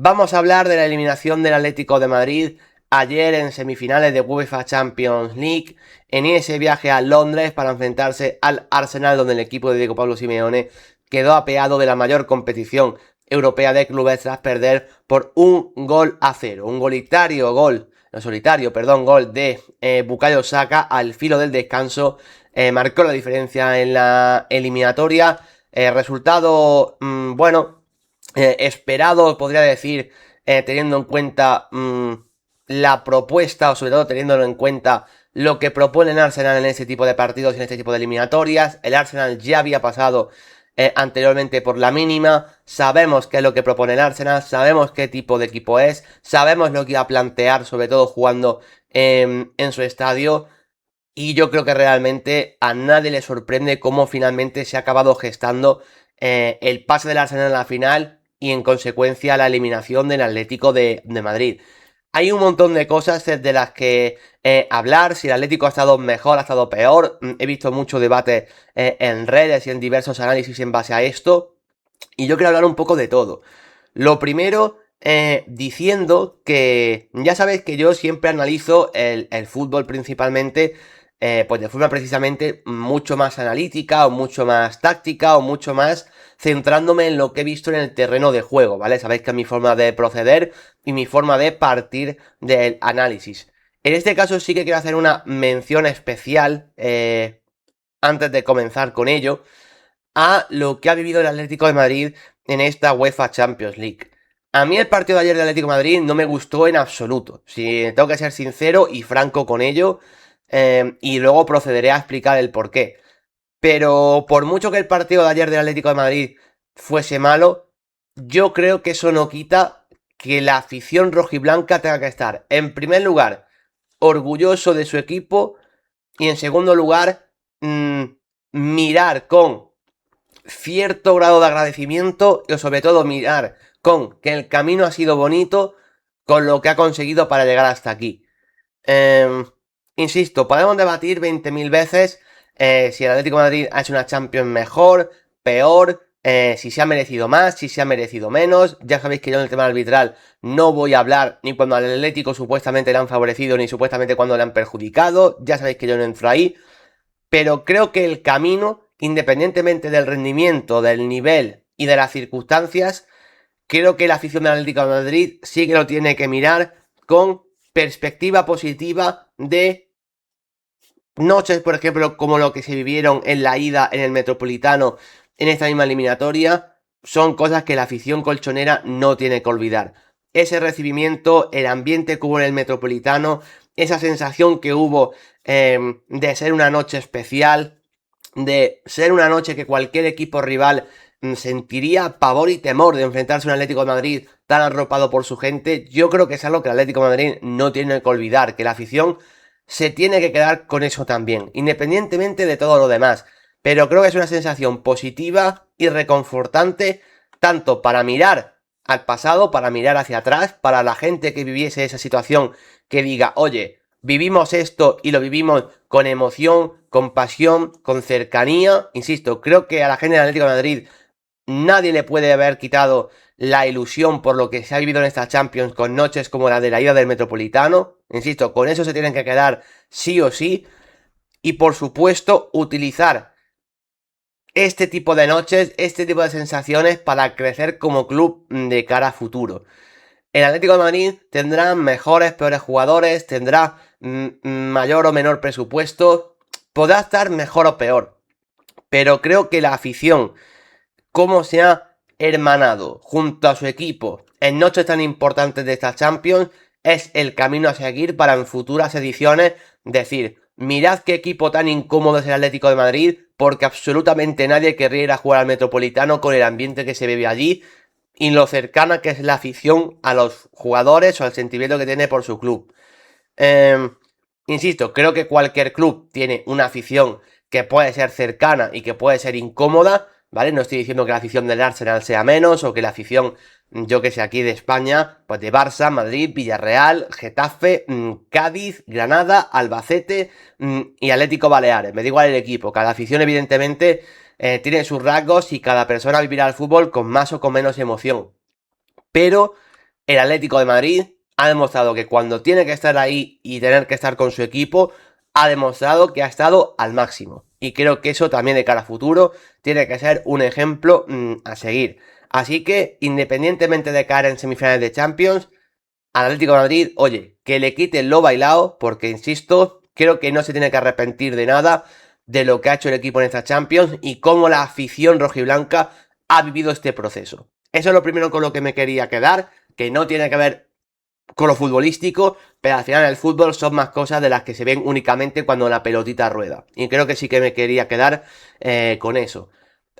Vamos a hablar de la eliminación del Atlético de Madrid ayer en semifinales de UEFA Champions League, en ese viaje a Londres para enfrentarse al Arsenal, donde el equipo de Diego Pablo Simeone quedó apeado de la mayor competición europea de clubes tras perder por 1-0. Un gol de Bukayo Saka al filo del descanso marcó la diferencia en la eliminatoria. Resultado, esperado, podría decir, teniendo en cuenta la propuesta, o sobre todo teniéndolo en cuenta lo que propone el Arsenal en este tipo de partidos y en este tipo de eliminatorias. El Arsenal ya había pasado anteriormente por la mínima, sabemos qué es lo que propone el Arsenal, sabemos qué tipo de equipo es, sabemos lo que iba a plantear, sobre todo jugando en su estadio. Y yo creo que realmente a nadie le sorprende cómo finalmente se ha acabado gestando el pase del Arsenal a la final y en consecuencia la eliminación del Atlético de Madrid. Hay un montón de cosas de las que hablar, si el Atlético ha estado mejor, ha estado peor. He visto mucho debate en redes y en diversos análisis en base a esto. Y yo quiero hablar un poco de todo. Lo primero, diciendo que ya sabéis que yo siempre analizo el fútbol principalmente, pues de forma precisamente mucho más analítica o mucho más táctica o mucho más centrándome en lo que he visto en el terreno de juego, ¿vale? Sabéis que es mi forma de proceder y mi forma de partir del análisis. En este caso sí que quiero hacer una mención especial, antes de comenzar con ello, a lo que ha vivido el Atlético de Madrid en esta UEFA Champions League. A mí el partido de ayer del Atlético de Madrid no me gustó en absoluto, si tengo que ser sincero y franco con ello, y luego procederé a explicar el porqué. Pero por mucho que el partido de ayer del Atlético de Madrid fuese malo, yo creo que eso no quita que la afición rojiblanca tenga que estar, en primer lugar, orgulloso de su equipo y en segundo lugar, mirar con cierto grado de agradecimiento y sobre todo mirar con que el camino ha sido bonito con lo que ha conseguido para llegar hasta aquí. Eh, Insisto, podemos debatir 20.000 veces si el Atlético de Madrid ha hecho una Champions mejor, peor, si se ha merecido más, si se ha merecido menos. Ya sabéis que yo en el tema arbitral no voy a hablar ni cuando al Atlético supuestamente le han favorecido ni supuestamente cuando le han perjudicado. Ya sabéis que yo no entro ahí. Pero creo que el camino, independientemente del rendimiento, del nivel y de las circunstancias, creo que la afición del Atlético de Madrid sí que lo tiene que mirar con perspectiva positiva de noches, por ejemplo, como lo que se vivieron en la ida en el Metropolitano en esta misma eliminatoria. Son cosas que la afición colchonera no tiene que olvidar. Ese recibimiento, el ambiente que hubo en el Metropolitano, esa sensación que hubo de ser una noche especial, de ser una noche que cualquier equipo rival sentiría pavor y temor de enfrentarse a un Atlético de Madrid tan arropado por su gente. Yo creo que es algo que el Atlético de Madrid no tiene que olvidar, que la afición se tiene que quedar con eso también, independientemente de todo lo demás. Pero creo que es una sensación positiva y reconfortante, tanto para mirar al pasado, para mirar hacia atrás, para la gente que viviese esa situación, que diga, oye, vivimos esto y lo vivimos con emoción, con pasión, con cercanía. Insisto, creo que a la gente del Atlético de Madrid nadie le puede haber quitado la ilusión por lo que se ha vivido en esta Champions con noches como la de la ida del Metropolitano. Insisto, con eso se tienen que quedar sí o sí. Y por supuesto, utilizar este tipo de noches, este tipo de sensaciones para crecer como club de cara a futuro. El Atlético de Madrid tendrá mejores, peores jugadores, tendrá mayor o menor presupuesto, podrá estar mejor o peor. Pero creo que la afición, cómo se ha hermanado junto a su equipo en noches tan importantes de esta Champions, es el camino a seguir para en futuras ediciones decir, mirad qué equipo tan incómodo es el Atlético de Madrid, porque absolutamente nadie querría ir a jugar al Metropolitano con el ambiente que se vive allí y lo cercana que es la afición a los jugadores o al sentimiento que tiene por su club. Eh, Insisto, creo que cualquier club tiene una afición que puede ser cercana y que puede ser incómoda, ¿vale? No estoy diciendo que la afición del Arsenal sea menos o que la afición, yo que sé, aquí de España, pues de Barça, Madrid, Villarreal, Getafe, Cádiz, Granada, Albacete y Atlético Baleares. Me da igual el equipo. Cada afición, evidentemente, tiene sus rasgos y cada persona vivirá el fútbol con más o con menos emoción. Pero el Atlético de Madrid ha demostrado que cuando tiene que estar ahí y tener que estar con su equipo, ha demostrado que ha estado al máximo. Y creo que eso también de cara a futuro tiene que ser un ejemplo a seguir. Así que, independientemente de caer en semifinales de Champions, al Atlético de Madrid, oye, que le quiten lo bailado, porque insisto, creo que no se tiene que arrepentir de nada de lo que ha hecho el equipo en esta Champions y cómo la afición rojiblanca ha vivido este proceso. Eso es lo primero con lo que me quería quedar, que no tiene que ver con lo futbolístico, pero al final el fútbol son más cosas de las que se ven únicamente cuando la pelotita rueda. Y creo que sí que me quería quedar con eso.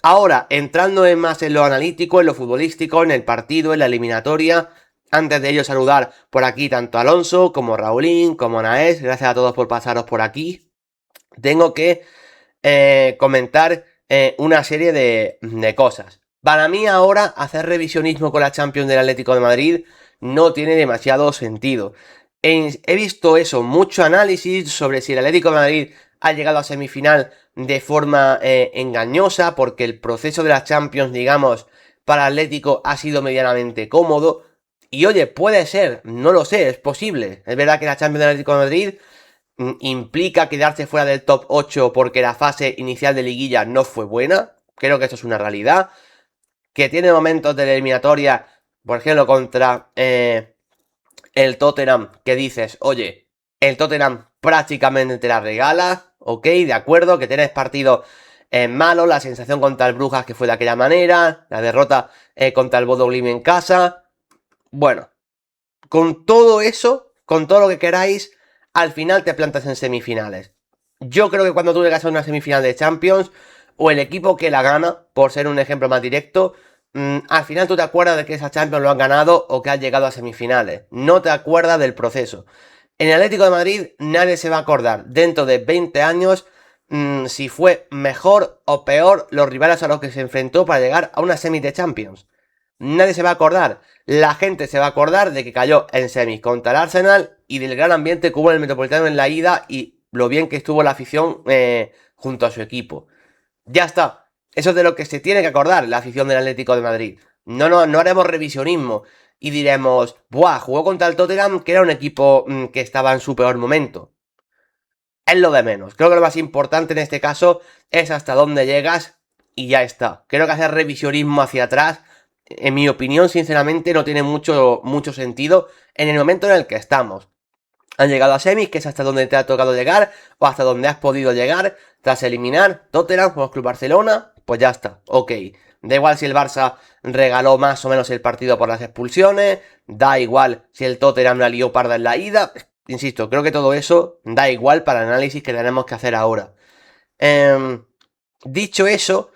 Ahora, entrando más en lo analítico, en lo futbolístico, en el partido, en la eliminatoria. Antes de ello, saludar por aquí tanto a Alonso como a Raulín, como a Naes. Gracias a todos por pasaros por aquí. Tengo que comentar una serie de cosas. Para mí ahora hacer revisionismo con la Champions del Atlético de Madrid no tiene demasiado sentido. He visto eso, mucho análisis sobre si el Atlético de Madrid ha llegado a semifinal de forma engañosa, porque el proceso de la Champions, digamos, para Atlético ha sido medianamente cómodo. Y oye, puede ser, no lo sé, es posible. Es verdad que la Champions del Atlético de Madrid implica quedarse fuera del top 8 porque la fase inicial de liguilla no fue buena. Creo que esto es una realidad. Que tiene momentos de la eliminatoria, por ejemplo, contra el Tottenham, que dices, oye, el Tottenham prácticamente te la regala, ok, de acuerdo, que tienes partido malo, la sensación contra el Brujas que fue de aquella manera, la derrota contra el Bodo Glimt en casa. Bueno, con todo eso, con todo lo que queráis, al final te plantas en semifinales. Yo creo que cuando tú llegas a una semifinal de Champions, o el equipo que la gana, por ser un ejemplo más directo, al final tú te acuerdas de que esa Champions lo han ganado o que han llegado a semifinales. No te acuerdas del proceso. En el Atlético de Madrid nadie se va a acordar dentro de 20 años si fue mejor o peor los rivales a los que se enfrentó para llegar a una semi de Champions. Nadie se va a acordar. La gente se va a acordar de que cayó en semis contra el Arsenal y del gran ambiente que hubo en el Metropolitano en la ida y lo bien que estuvo la afición junto a su equipo. Ya está. Eso es de lo que se tiene que acordar la afición del Atlético de Madrid. No haremos revisionismo y diremos, buah, jugó contra el Tottenham, que era un equipo que estaba en su peor momento. Es lo de menos. Creo que lo más importante en este caso es hasta dónde llegas y ya está. Creo que hacer revisionismo hacia atrás, en mi opinión, sinceramente, no tiene mucho sentido en el momento en el que estamos. Han llegado a semis, que es hasta donde te ha tocado llegar, o hasta donde has podido llegar, tras eliminar Tottenham, Juegos Club Barcelona, pues ya está, ok. Da igual si el Barça regaló más o menos el partido por las expulsiones, da igual si el Tottenham la lió parda en la ida, insisto, creo que todo eso da igual para el análisis que tenemos que hacer ahora. Dicho eso,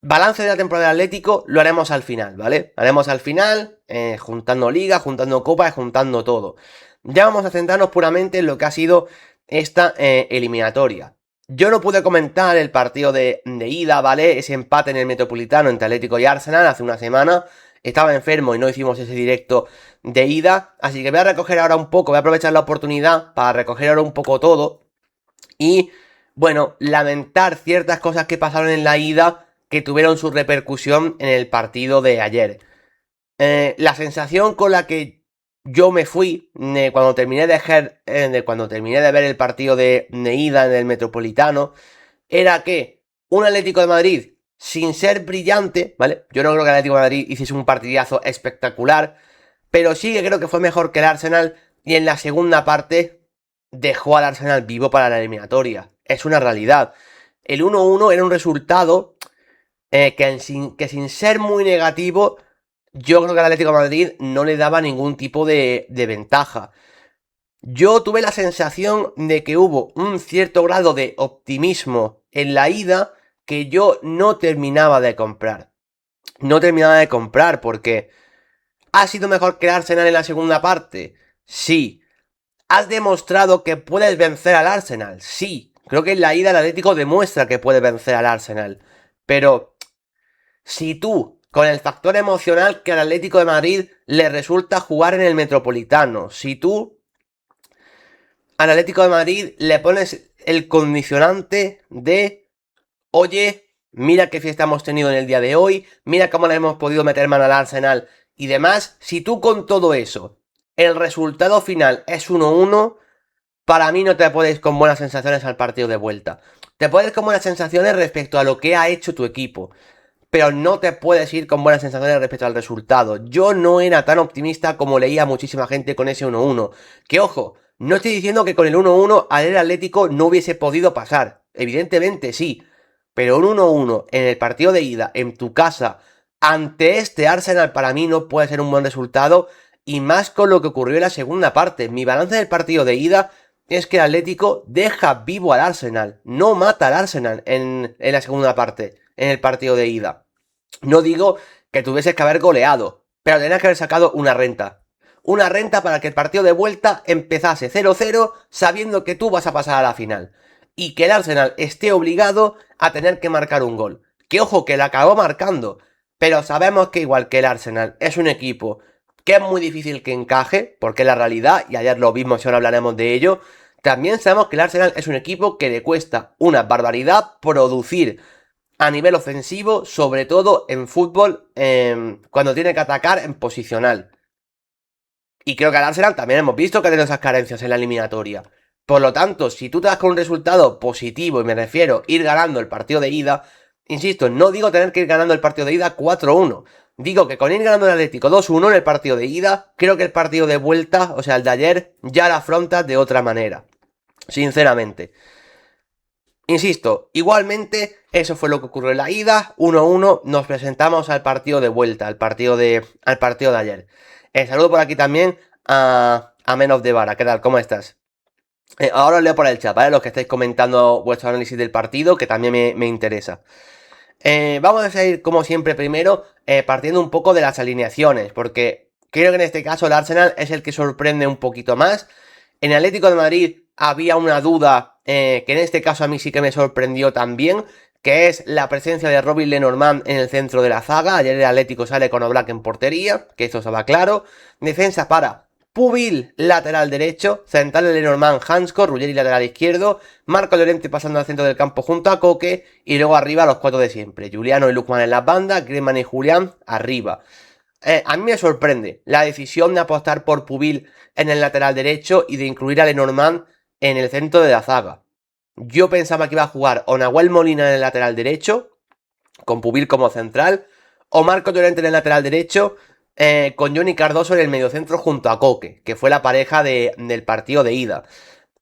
balance de la temporada del Atlético lo haremos al final, ¿vale? Haremos al final, juntando ligas, juntando copas, juntando todo. Ya vamos a centrarnos puramente en lo que ha sido esta eliminatoria. Yo no pude comentar el partido de ida, ¿vale? Ese empate en el Metropolitano entre Atlético y Arsenal hace una semana. Estaba enfermo y no hicimos ese directo de ida. Así que voy a recoger ahora un poco, voy a aprovechar la oportunidad para recoger ahora un poco todo. Y, bueno, lamentar ciertas cosas que pasaron en la ida que tuvieron su repercusión en el partido de ayer. La sensación con la que yo me fui cuando terminé de ver el partido de ida en el Metropolitano era que un Atlético de Madrid sin ser brillante, ¿vale? Yo no creo que el Atlético de Madrid hiciese un partidazo espectacular, pero sí que creo que fue mejor que el Arsenal y en la segunda parte dejó al Arsenal vivo para la eliminatoria. Es una realidad. El 1-1 era un resultado que sin ser muy negativo, yo creo que al Atlético de Madrid no le daba ningún tipo de ventaja. Yo tuve la sensación de que hubo un cierto grado de optimismo en la ida que yo no terminaba de comprar. No terminaba de comprar porque ¿ha sido mejor que el Arsenal en la segunda parte? Sí. ¿Has demostrado que puedes vencer al Arsenal? Sí. Creo que en la ida el Atlético demuestra que puede vencer al Arsenal. Pero si tú, con el factor emocional que al Atlético de Madrid le resulta jugar en el Metropolitano, si tú al Atlético de Madrid le pones el condicionante de, oye, mira qué fiesta hemos tenido en el día de hoy, mira cómo le hemos podido meter mano al Arsenal y demás, si tú con todo eso, el resultado final es 1-1, para mí no te puedes ir con buenas sensaciones al partido de vuelta. Te puedes ir con buenas sensaciones respecto a lo que ha hecho tu equipo, pero no te puedes ir con buenas sensaciones respecto al resultado. Yo no era tan optimista como leía muchísima gente con ese 1-1. Que ojo, no estoy diciendo que con el 1-1 al Atlético no hubiese podido pasar. Evidentemente sí. Pero un 1-1 en el partido de ida, en tu casa, ante este Arsenal, para mí no puede ser un buen resultado. Y más con lo que ocurrió en la segunda parte. Mi balance del partido de ida es que el Atlético deja vivo al Arsenal. No mata al Arsenal en la segunda parte, en el partido de ida. No digo que tuvieses que haber goleado, pero tenías que haber sacado una renta. Una renta para que el partido de vuelta empezase 0-0 sabiendo que tú vas a pasar a la final. Y que el Arsenal esté obligado a tener que marcar un gol. Que ojo, que la acabó marcando. Pero sabemos que igual que el Arsenal es un equipo que es muy difícil que encaje, porque es la realidad, y ayer lo vimos y ahora hablaremos de ello. También sabemos que el Arsenal es un equipo que le cuesta una barbaridad producir a nivel ofensivo, sobre todo en fútbol, cuando tiene que atacar en posicional. Y creo que al Arsenal también hemos visto que tiene esas carencias en la eliminatoria. Por lo tanto, si tú te das con un resultado positivo, y me refiero ir ganando el partido de ida, insisto, no digo tener que ir ganando el partido de ida 4-1. Digo que con ir ganando el Atlético 2-1 en el partido de ida, creo que el partido de vuelta, o sea, el de ayer, ya lo afrontas de otra manera. Sinceramente. Insisto, igualmente, eso fue lo que ocurrió en la ida, 1-1, nos presentamos al partido de vuelta, al partido de ayer. Saludo por aquí también a Men of the Vara, ¿qué tal? ¿Cómo estás? Ahora os leo por el chat, ¿vale? Los que estáis comentando vuestro análisis del partido, que también me interesa. Vamos a seguir, como siempre, primero, partiendo un poco de las alineaciones, porque creo que en este caso el Arsenal es el que sorprende un poquito más. En el Atlético de Madrid había una duda, que en este caso a mí sí que me sorprendió también, que es la presencia de Robin Lenormand en el centro de la zaga. Ayer el Atlético sale con Oblak en portería, que esto estaba claro. Defensa para Pubil, lateral derecho, central Lenormand, Hansko, Ruggeri lateral izquierdo, Marco Llorente pasando al centro del campo junto a Coque, y luego arriba los cuatro de siempre, Juliano y Lukman en las bandas, Griezmann y Julián arriba. A mí me sorprende la decisión de apostar por Pubil en el lateral derecho y de incluir a Lenormand en el centro de la zaga. Yo pensaba que iba a jugar o Nahuel Molina en el lateral derecho, con Pubil como central, o Marco Llorente en el lateral derecho, con Johnny Cardoso en el mediocentro junto a Coque, que fue la pareja del partido de ida.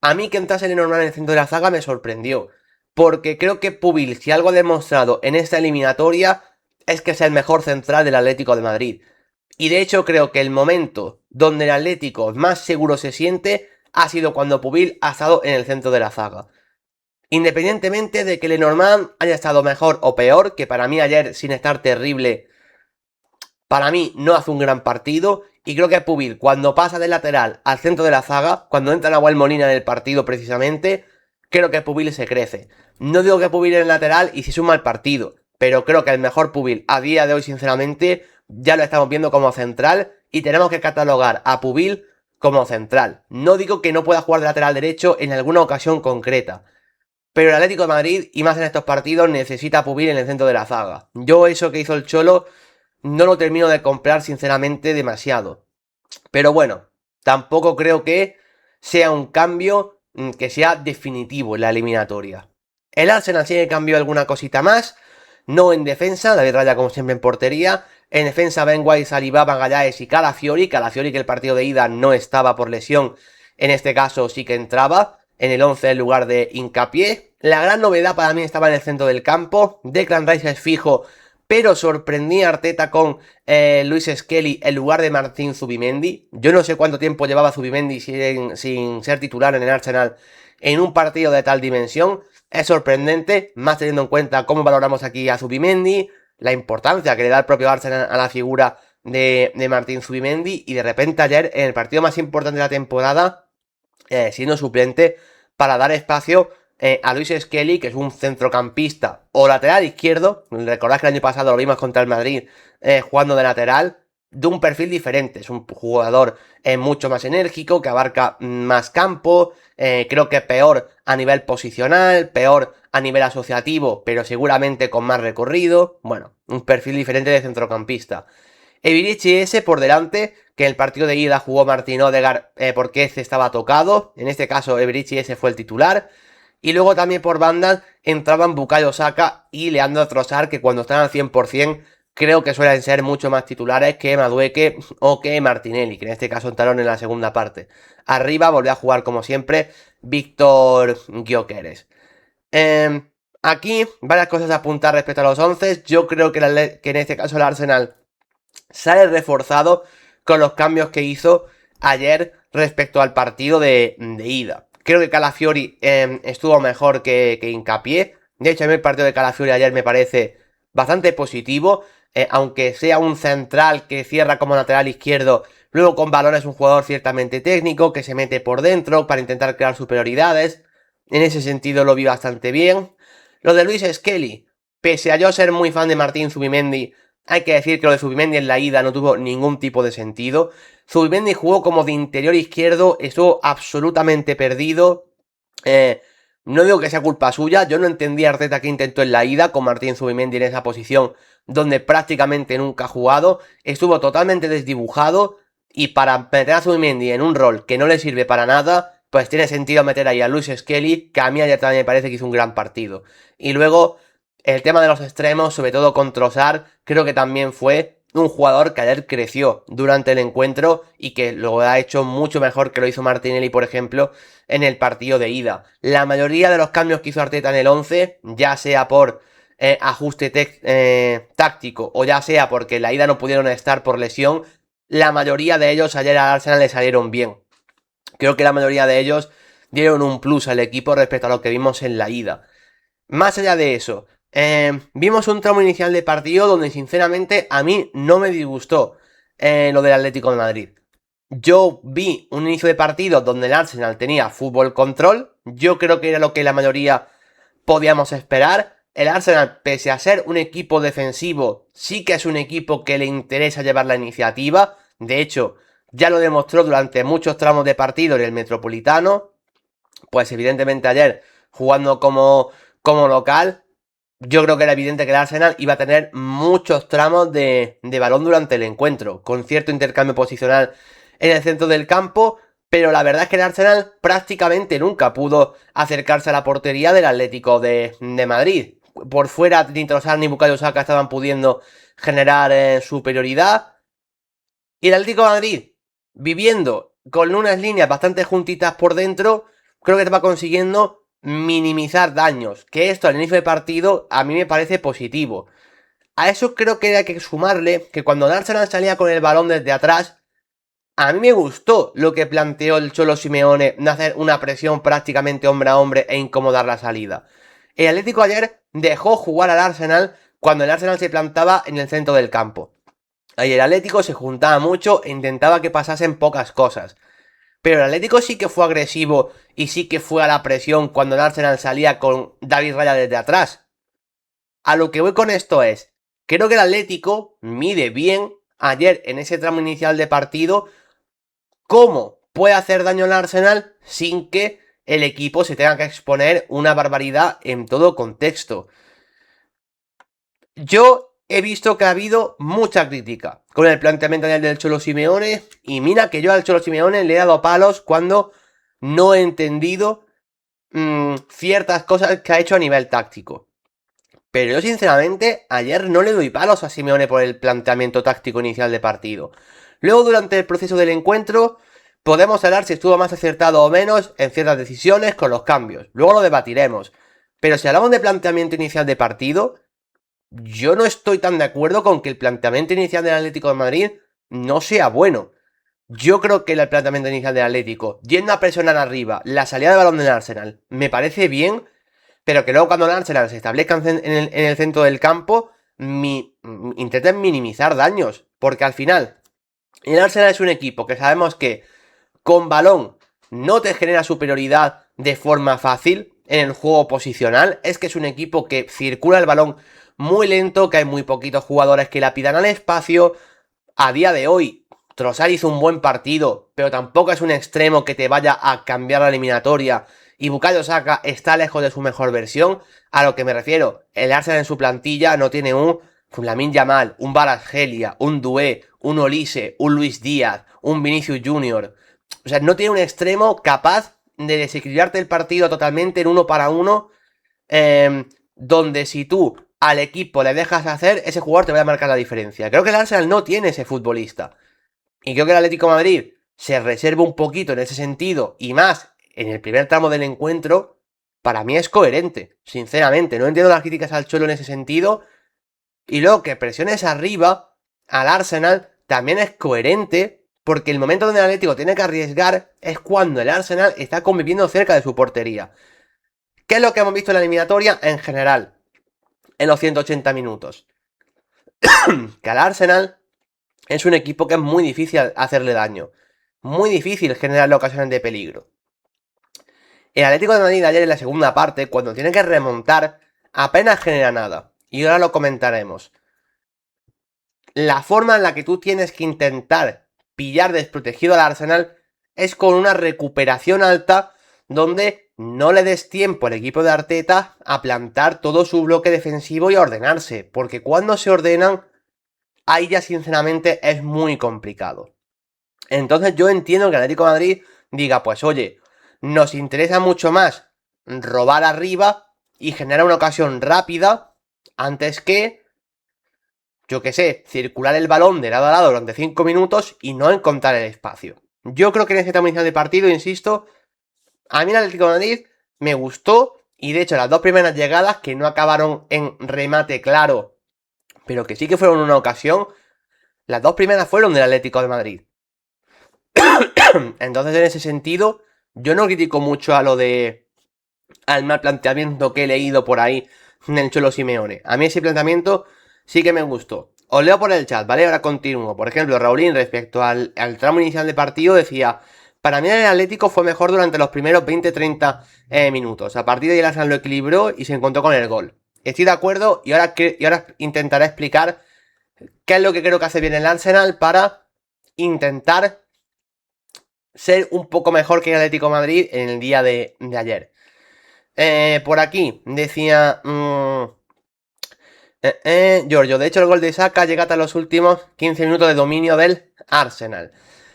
A mí que entrase Lenormand en el centro de la zaga me sorprendió, porque creo que Pubil, si algo ha demostrado en esta eliminatoria, es que es el mejor central del Atlético de Madrid. Y de hecho creo que el momento donde el Atlético más seguro se siente ha sido cuando Pubil ha estado en el centro de la zaga. Independientemente de que Lenormand haya estado mejor o peor, que para mí ayer, sin estar terrible, para mí no hace un gran partido. Y creo que Pubil, cuando pasa del lateral al centro de la zaga, cuando entra Nahuel Molina en el partido precisamente, creo que Pubil se crece. No digo que Pubil en el lateral y se suma al partido, pero creo que el mejor Pubil a día de hoy, sinceramente, ya lo estamos viendo como central y tenemos que catalogar a Pubil como central. No digo que no pueda jugar de lateral derecho en alguna ocasión concreta, pero el Atlético de Madrid, y más en estos partidos, necesita a Pubil en el centro de la zaga. Yo eso que hizo el Cholo no lo termino de comprar sinceramente demasiado. Pero bueno, tampoco creo que sea un cambio que sea definitivo en la eliminatoria. El Arsenal sí que cambió alguna cosita más. No en defensa, David Raya como siempre en portería. En defensa Ben White, Saliba, Magallanes y Calafiori. Calafiori que el partido de ida no estaba por lesión. En este caso sí que entraba en el 11 en lugar de Hincapié. La gran novedad para mí estaba en el centro del campo. Declan Rice es fijo, pero sorprendía a Arteta con Luis Skelly en lugar de Martín Zubimendi. Yo no sé cuánto tiempo llevaba Zubimendi sin ser titular en el Arsenal en un partido de tal dimensión. Es sorprendente, más teniendo en cuenta cómo valoramos aquí a Zubimendi, la importancia que le da el propio Arsenal a la figura de Martín Zubimendi, y de repente ayer, en el partido más importante de la temporada, siendo suplente para dar espacio a Luis Skelly, que es un centrocampista o lateral izquierdo. Recordad que el año pasado lo vimos contra el Madrid jugando de lateral, de un perfil diferente. Es un jugador mucho más enérgico, que abarca más campo, creo que peor a nivel posicional, peor a nivel asociativo, pero seguramente con más recorrido. Bueno, un perfil diferente de centrocampista. Ebirichi por delante, que en el partido de ida jugó Martín Odegaard porque este estaba tocado. En este caso, Ebirichi fue el titular. Y luego también por bandas entraban Bukayo Saka y Leandro Trossard, que cuando están al 100% creo que suelen ser mucho más titulares que Madueke o que Martinelli, que en este caso entraron en la segunda parte. Arriba volvió a jugar como siempre Víctor Gyökeres. Aquí varias cosas a apuntar respecto a los 11. Yo creo que en este caso el Arsenal sale reforzado con los cambios que hizo ayer respecto al partido de ida. Creo que Calafiori estuvo mejor que Hincapié. De hecho, a mí el partido de Calafiori ayer me parece bastante positivo. Aunque sea un central que cierra como lateral izquierdo, luego con balón es un jugador ciertamente técnico, que se mete por dentro para intentar crear superioridades. En ese sentido lo vi bastante bien. Lo de Luis Skelly, pese a yo ser muy fan de Martín Zubimendi, hay que decir que lo de Zubimendi en la ida no tuvo ningún tipo de sentido. Zubimendi jugó como de interior izquierdo, estuvo absolutamente perdido. No digo que sea culpa suya, yo no entendí a Arteta que intentó en la ida con Martín Zubimendi en esa posición donde prácticamente nunca ha jugado. Estuvo totalmente desdibujado y para meter a Zubimendi en un rol que no le sirve para nada, pues tiene sentido meter ahí a Luis Skelly, que a mí ayer también me parece que hizo un gran partido. Y luego el tema de los extremos, sobre todo con Trossard, creo que también fue un jugador que ayer creció durante el encuentro y que lo ha hecho mucho mejor que lo hizo Martinelli, por ejemplo, en el partido de ida. La mayoría de los cambios que hizo Arteta en el 11, ya sea por ajuste táctico o ya sea porque en la ida no pudieron estar por lesión, la mayoría de ellos ayer al Arsenal le salieron bien. Creo que la mayoría de ellos dieron un plus al equipo respecto a lo que vimos en la ida. Más allá de eso, vimos un tramo inicial de partido donde sinceramente a mí no me disgustó lo del Atlético de Madrid. Yo vi un inicio de partido donde el Arsenal tenía fútbol control. Yo creo que era lo que la mayoría podíamos esperar. El Arsenal, pese a ser un equipo defensivo, sí que es un equipo que le interesa llevar la iniciativa. De hecho, ya lo demostró durante muchos tramos de partido en el Metropolitano. Pues evidentemente ayer, jugando como local, yo creo que era evidente que el Arsenal iba a tener muchos tramos de balón durante el encuentro, con cierto intercambio posicional en el centro del campo, pero la verdad es que el Arsenal prácticamente nunca pudo acercarse a la portería del Atlético de Madrid. Por fuera, ni Trossard ni Bukayo Saka estaban pudiendo generar superioridad. Y el Atlético de Madrid, viviendo con unas líneas bastante juntitas por dentro, creo que estaba consiguiendo minimizar daños. Que esto al inicio de partido a mí me parece positivo. A eso creo que hay que sumarle que cuando el Arsenal salía con el balón desde atrás, a mí me gustó lo que planteó el Cholo Simeone de hacer una presión prácticamente hombre a hombre e incomodar la salida. El Atlético ayer dejó jugar al Arsenal cuando el Arsenal se plantaba en el centro del campo. Ahí el Atlético se juntaba mucho e intentaba que pasasen pocas cosas. Pero el Atlético sí que fue agresivo y sí que fue a la presión cuando el Arsenal salía con David Raya desde atrás. A lo que voy con esto es, creo que el Atlético mide bien ayer en ese tramo inicial de partido cómo puede hacer daño al Arsenal sin que el equipo se tenga que exponer una barbaridad en todo contexto. Yo he visto que ha habido mucha crítica con el planteamiento del Cholo Simeone. Y mira que yo al Cholo Simeone le he dado palos cuando no he entendido ciertas cosas que ha hecho a nivel táctico. Pero yo sinceramente ayer no le doy palos a Simeone por el planteamiento táctico inicial de partido. Luego durante el proceso del encuentro podemos hablar si estuvo más acertado o menos en ciertas decisiones con los cambios. Luego lo debatiremos. Pero si hablamos de planteamiento inicial de partido, yo no estoy tan de acuerdo con que el planteamiento inicial del Atlético de Madrid no sea bueno. Yo creo que el planteamiento inicial del Atlético, yendo a presionar arriba, la salida de balón del Arsenal, me parece bien, pero que luego cuando el Arsenal se establezca en el centro del campo, intenten minimizar daños, porque al final, el Arsenal es un equipo que sabemos que con balón no te genera superioridad de forma fácil en el juego posicional. Es que es un equipo que circula el balón muy lento, que hay muy poquitos jugadores que la pidan al espacio. A día de hoy, Trossard hizo un buen partido, pero tampoco es un extremo que te vaya a cambiar la eliminatoria. Y Bukayo Saka está lejos de su mejor versión. A lo que me refiero, el Arsenal en su plantilla no tiene un un Lamine Yamal, un Kvaratskhelia, un Doué, un Olise, un Luis Díaz, un Vinicius Junior. O sea, no tiene un extremo capaz de desequilibrarte el partido totalmente en 1 para 1, donde si tú al equipo le dejas hacer, ese jugador te va a marcar la diferencia. Creo que el Arsenal no tiene ese futbolista. Y creo que el Atlético de Madrid se reserva un poquito en ese sentido, y más en el primer tramo del encuentro. Para mí es coherente, sinceramente. No entiendo las críticas al Cholo en ese sentido. Y luego que presiones arriba al Arsenal también es coherente, porque el momento donde el Atlético tiene que arriesgar es cuando el Arsenal está conviviendo cerca de su portería. ¿Qué es lo que hemos visto en la eliminatoria en general? En los 180 minutos. Que al Arsenal es un equipo que es muy difícil hacerle daño. Muy difícil generarle ocasiones de peligro. El Atlético de Madrid ayer en la segunda parte, cuando tiene que remontar, apenas genera nada. Y ahora lo comentaremos. La forma en la que tú tienes que intentar pillar desprotegido al Arsenal es con una recuperación alta, donde no le des tiempo al equipo de Arteta a plantar todo su bloque defensivo y a ordenarse. Porque cuando se ordenan, ahí ya sinceramente es muy complicado. Entonces yo entiendo que el Atlético de Madrid diga, pues oye, nos interesa mucho más robar arriba y generar una ocasión rápida antes que, yo que sé, circular el balón de lado a lado durante 5 minutos y no encontrar el espacio. Yo creo que en ese tramo inicial de partido, insisto, a mí el Atlético de Madrid me gustó, y de hecho las dos primeras llegadas, que no acabaron en remate claro, pero que sí que fueron una ocasión, las dos primeras fueron del Atlético de Madrid. Entonces, en ese sentido, yo no critico mucho al mal planteamiento que he leído por ahí en el Cholo Simeone. A mí ese planteamiento sí que me gustó. Os leo por el chat, ¿vale? Ahora continúo. Por ejemplo, Raulín, respecto al tramo inicial de partido, decía: para mí el Atlético fue mejor durante los primeros 20-30 minutos. A partir de ahí el Arsenal lo equilibró y se encontró con el gol. Estoy de acuerdo, y ahora intentaré explicar qué es lo que creo que hace bien el Arsenal para intentar ser un poco mejor que el Atlético de Madrid en el día de ayer. Por aquí decía Giorgio, de hecho el gol de Saka llega hasta los últimos 15 minutos de dominio del Arsenal.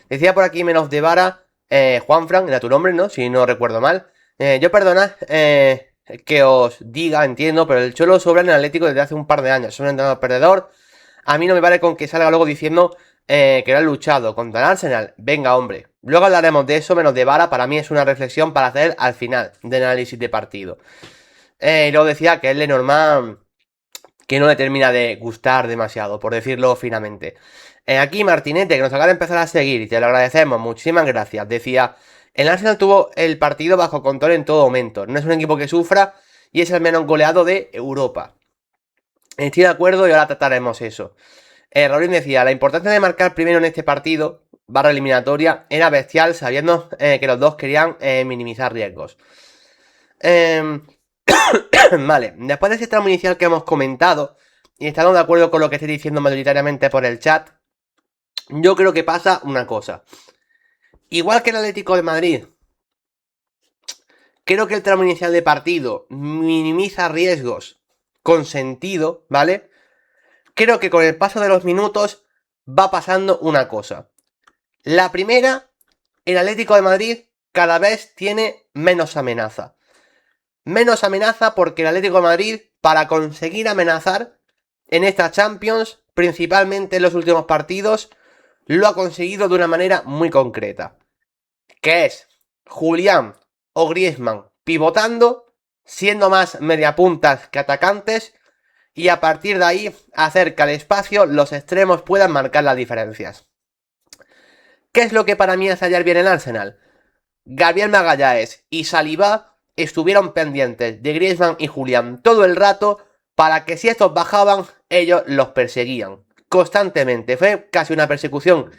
Decía por aquí menos de vara, Juanfran, era tu nombre, ¿no? Si no recuerdo mal. Yo perdonad que os diga, entiendo, pero el Cholo sobra en el Atlético desde hace un par de años. Es un entrenador perdedor. A mí no me vale con que salga luego diciendo que lo han luchado contra el Arsenal. Venga, hombre. Luego hablaremos de eso, menos de vara. Para mí es una reflexión para hacer al final del análisis de partido. Y luego decía que es Lenormand, que no le termina de gustar demasiado, por decirlo finamente. Aquí Martinete, que nos acaba de empezar a seguir, y te lo agradecemos, muchísimas gracias. Decía: el Arsenal tuvo el partido bajo control en todo momento. No es un equipo que sufra y es el menos goleado de Europa. Estoy de acuerdo y ahora trataremos eso. Raulín decía: la importancia de marcar primero en este partido, barra eliminatoria, era bestial, sabiendo que los dos querían minimizar riesgos. Vale, después de ese tramo inicial que hemos comentado, y estando de acuerdo con lo que estoy diciendo mayoritariamente por el chat, yo creo que pasa una cosa. Igual que el Atlético de Madrid, creo que el tramo inicial de partido minimiza riesgos con sentido, ¿vale? Creo que con el paso de los minutos va pasando una cosa. La primera, el Atlético de Madrid cada vez tiene menos amenaza. Menos amenaza porque el Atlético de Madrid, para conseguir amenazar en esta Champions, principalmente en los últimos partidos, lo ha conseguido de una manera muy concreta. Que es Julián o Griezmann pivotando, siendo más mediapuntas que atacantes, y a partir de ahí hacer que al espacio los extremos puedan marcar las diferencias. ¿Qué es lo que para mí hace ayer bien el Arsenal? Gabriel Magalhães y Saliba estuvieron pendientes de Griezmann y Julián todo el rato, para que si estos bajaban, ellos los perseguían constantemente. Fue casi una persecución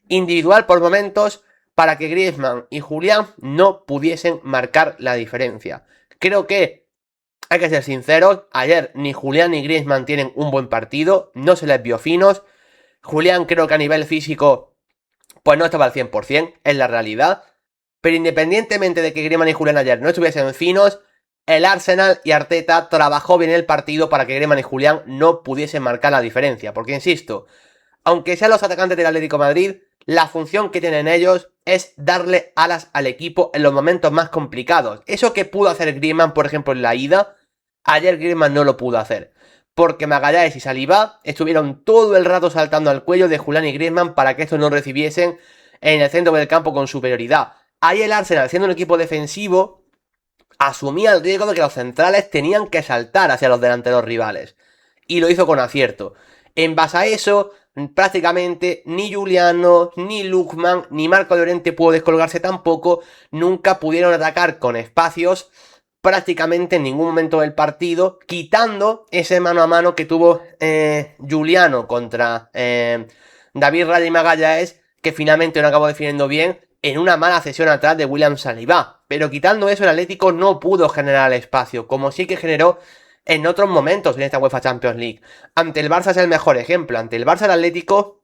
individual por momentos para que Griezmann y Julián no pudiesen marcar la diferencia. Creo que hay que ser sinceros, ayer ni Julián ni Griezmann tienen un buen partido, no se les vio finos. Julián creo que a nivel físico pues no estaba al 100%, es la realidad. Pero independientemente de que Griezmann y Julián ayer no estuviesen finos, el Arsenal y Arteta trabajó bien el partido para que Griezmann y Julián no pudiesen marcar la diferencia. Porque insisto, aunque sean los atacantes del Atlético de Madrid, la función que tienen ellos es darle alas al equipo en los momentos más complicados. Eso que pudo hacer Griezmann, por ejemplo, en la ida, ayer Griezmann no lo pudo hacer. Porque Magalhães y Saliba estuvieron todo el rato saltando al cuello de Julián y Griezmann para que estos no recibiesen en el centro del campo con superioridad. Ahí el Arsenal, siendo un equipo defensivo, asumía el riesgo de que los centrales tenían que saltar hacia los delanteros rivales. Y lo hizo con acierto. En base a eso, prácticamente ni Giuliano, ni Lookman, ni Marco Llorente pudo descolgarse tampoco. Nunca pudieron atacar con espacios prácticamente en ningún momento del partido, quitando ese mano a mano que tuvo Giuliano contra David Raya y Magalhães, que finalmente no acabó definiendo bien en una mala cesión atrás de William Saliba. Pero quitando eso, el Atlético no pudo generar el espacio, como sí que generó en otros momentos en esta UEFA Champions League. Ante el Barça es el mejor ejemplo. Ante el Barça, el Atlético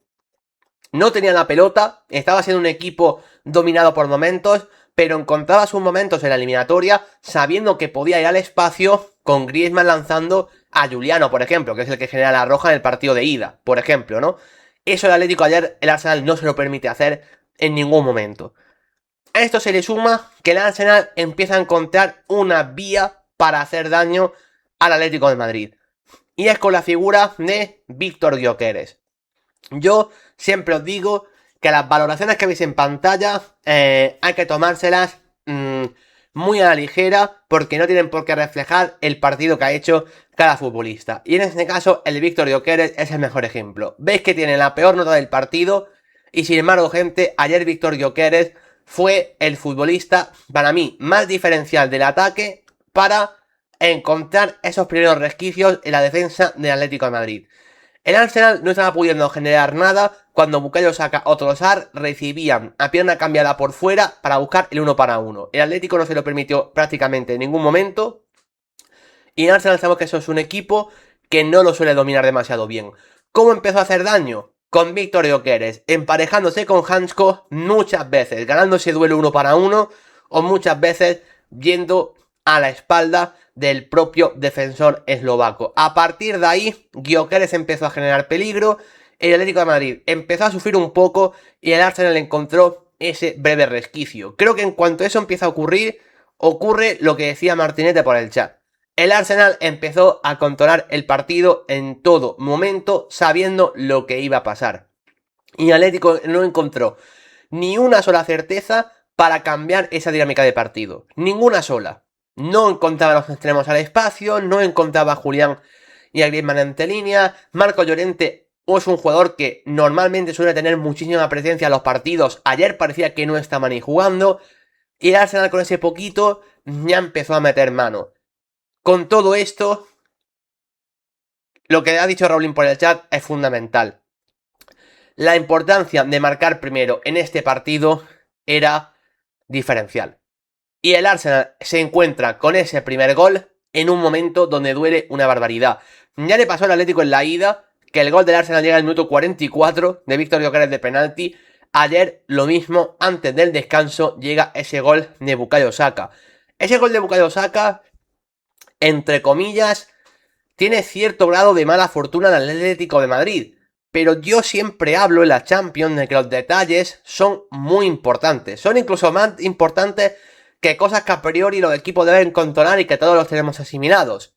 no tenía la pelota, estaba siendo un equipo dominado por momentos, pero encontraba sus momentos en la eliminatoria sabiendo que podía ir al espacio, con Griezmann lanzando a Giuliano, por ejemplo, que es el que genera la roja en el partido de ida, por ejemplo, ¿no? Eso el Atlético ayer, el Arsenal no se lo permite hacer en ningún momento. A esto se le suma que el Arsenal empieza a encontrar una vía para hacer daño al Atlético de Madrid. Y es con la figura de Víctor Gyökeres. Yo siempre os digo que las valoraciones que veis en pantalla hay que tomárselas muy a la ligera, porque no tienen por qué reflejar el partido que ha hecho cada futbolista. Y en este caso, el Víctor Gyökeres es el mejor ejemplo. Veis que tiene la peor nota del partido, y sin embargo, gente, ayer Víctor Gyökeres fue el futbolista, para mí, más diferencial del ataque para encontrar esos primeros resquicios en la defensa del Atlético de Madrid. El Arsenal no estaba pudiendo generar nada cuando Bukayo Saka o Trossard recibían a pierna cambiada por fuera para buscar el 1 para 1. El Atlético no se lo permitió prácticamente en ningún momento. Y el Arsenal sabemos que eso es un equipo que no lo suele dominar demasiado bien. ¿Cómo empezó a hacer daño? Con Víctor Gyökeres, emparejándose con Hansko muchas veces, ganando ese duelo 1 para 1, o muchas veces yendo a la espalda del propio defensor eslovaco. A partir de ahí, Gyökeres empezó a generar peligro, el Atlético de Madrid empezó a sufrir un poco y el Arsenal encontró ese breve resquicio. Creo que en cuanto eso empieza a ocurrir, ocurre lo que decía Martinete por el chat. El Arsenal empezó a controlar el partido en todo momento, sabiendo lo que iba a pasar. Y el Atlético no encontró ni una sola certeza para cambiar esa dinámica de partido. Ninguna sola. No encontraba los extremos al espacio, no encontraba a Julián y a Griezmann ante línea. Marco Llorente es un jugador que normalmente suele tener muchísima presencia en los partidos. Ayer parecía que no estaba ni jugando. Y el Arsenal con ese poquito ya empezó a meter mano. Con todo esto, lo que ha dicho Raulín por el chat es fundamental. La importancia de marcar primero en este partido era diferencial. Y el Arsenal se encuentra con ese primer gol en un momento donde duele una barbaridad. Ya le pasó al Atlético en la ida, que el gol del Arsenal llega al minuto 44 de Víctor Gyökeres de penalti. Ayer lo mismo, antes del descanso llega ese gol de Bukayo Saka. Ese gol de Bukayo Saka, entre comillas, tiene cierto grado de mala fortuna del Atlético de Madrid. Pero yo siempre hablo en la Champions de que los detalles son muy importantes. Son incluso más importantes que cosas que a priori los equipos deben controlar y que todos los tenemos asimilados.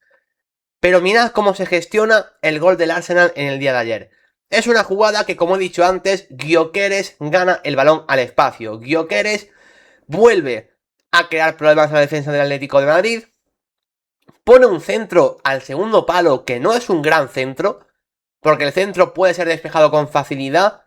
Pero mirad cómo se gestiona el gol del Arsenal en el día de ayer. Es una jugada que, como he dicho antes, Gyökeres gana el balón al espacio. Gyökeres vuelve a crear problemas en la defensa del Atlético de Madrid. Pone un centro al segundo palo que no es un gran centro, porque el centro puede ser despejado con facilidad,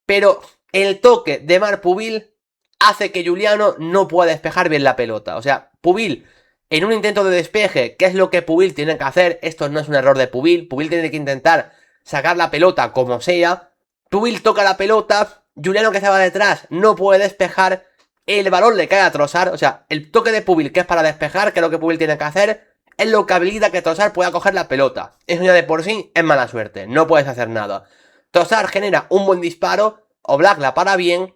pero el toque de Marc Pubil hace que Giuliano no pueda despejar bien la pelota. O sea, Pubil, en un intento de despeje, ¿qué es lo que Pubil tiene que hacer? Esto no es un error de Pubil. Pubil tiene que intentar sacar la pelota como sea. Pubil toca la pelota, Giuliano que estaba detrás no puede despejar, el balón le cae a Trossard. O sea, el toque de Pubil, que es para despejar, que es lo que Pubil tiene que hacer, es lo que habilita que Trossard pueda coger la pelota. Eso ya de por sí es mala suerte, no puedes hacer nada. Trossard genera un buen disparo, Oblak la para bien,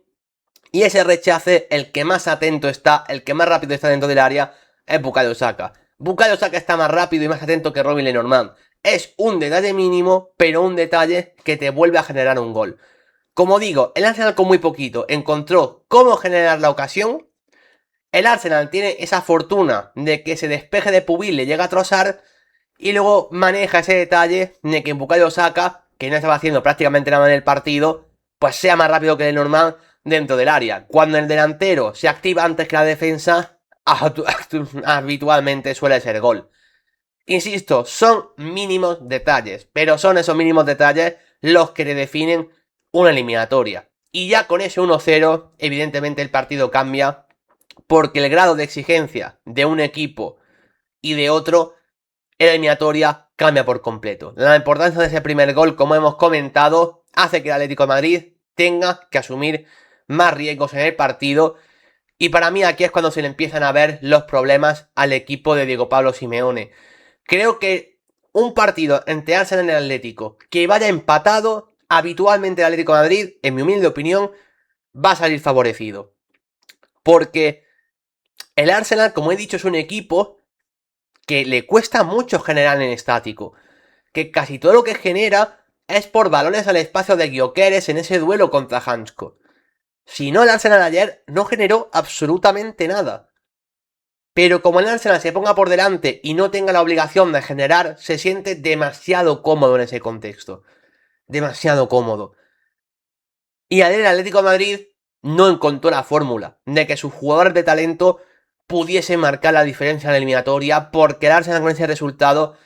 y ese rechace, el que más atento está, el que más rápido está dentro del área, es Bukayo Saka. Bukayo Saka está más rápido y más atento que Robin Lenormand. Es un detalle mínimo, pero un detalle que te vuelve a generar un gol. Como digo, el Arsenal con muy poquito encontró cómo generar la ocasión. El Arsenal tiene esa fortuna de que ese despeje de Pubil le llega a trozar y luego maneja ese detalle de que Bukayo Saka, que no estaba haciendo prácticamente nada en el partido, pues sea más rápido que el normal dentro del área. Cuando el delantero se activa antes que la defensa, habitualmente suele ser gol. Insisto, son mínimos detalles, pero son esos mínimos detalles los que le definen una eliminatoria. Y ya con ese 1-0, evidentemente el partido cambia, porque el grado de exigencia de un equipo y de otro en la eliminatoria cambia por completo. La importancia de ese primer gol, como hemos comentado, hace que el Atlético de Madrid tenga que asumir más riesgos en el partido. Y para mí aquí es cuando se le empiezan a ver los problemas al equipo de Diego Pablo Simeone. Creo que un partido entre Arsenal y el Atlético que vaya empatado, habitualmente el Atlético de Madrid, en mi humilde opinión, va a salir favorecido. Porque el Arsenal, como he dicho, es un equipo que le cuesta mucho generar en estático. Que casi todo lo que genera es por balones al espacio de Gyökeres en ese duelo contra Hansko. Si no, el Arsenal ayer no generó absolutamente nada. Pero como el Arsenal se ponga por delante y no tenga la obligación de generar, se siente demasiado cómodo en ese contexto. Demasiado cómodo. Y ayer el Atlético de Madrid no encontró la fórmula de que sus jugadores de talento pudiesen marcar la diferencia en la eliminatoria, porque el Arsenal con ese resultado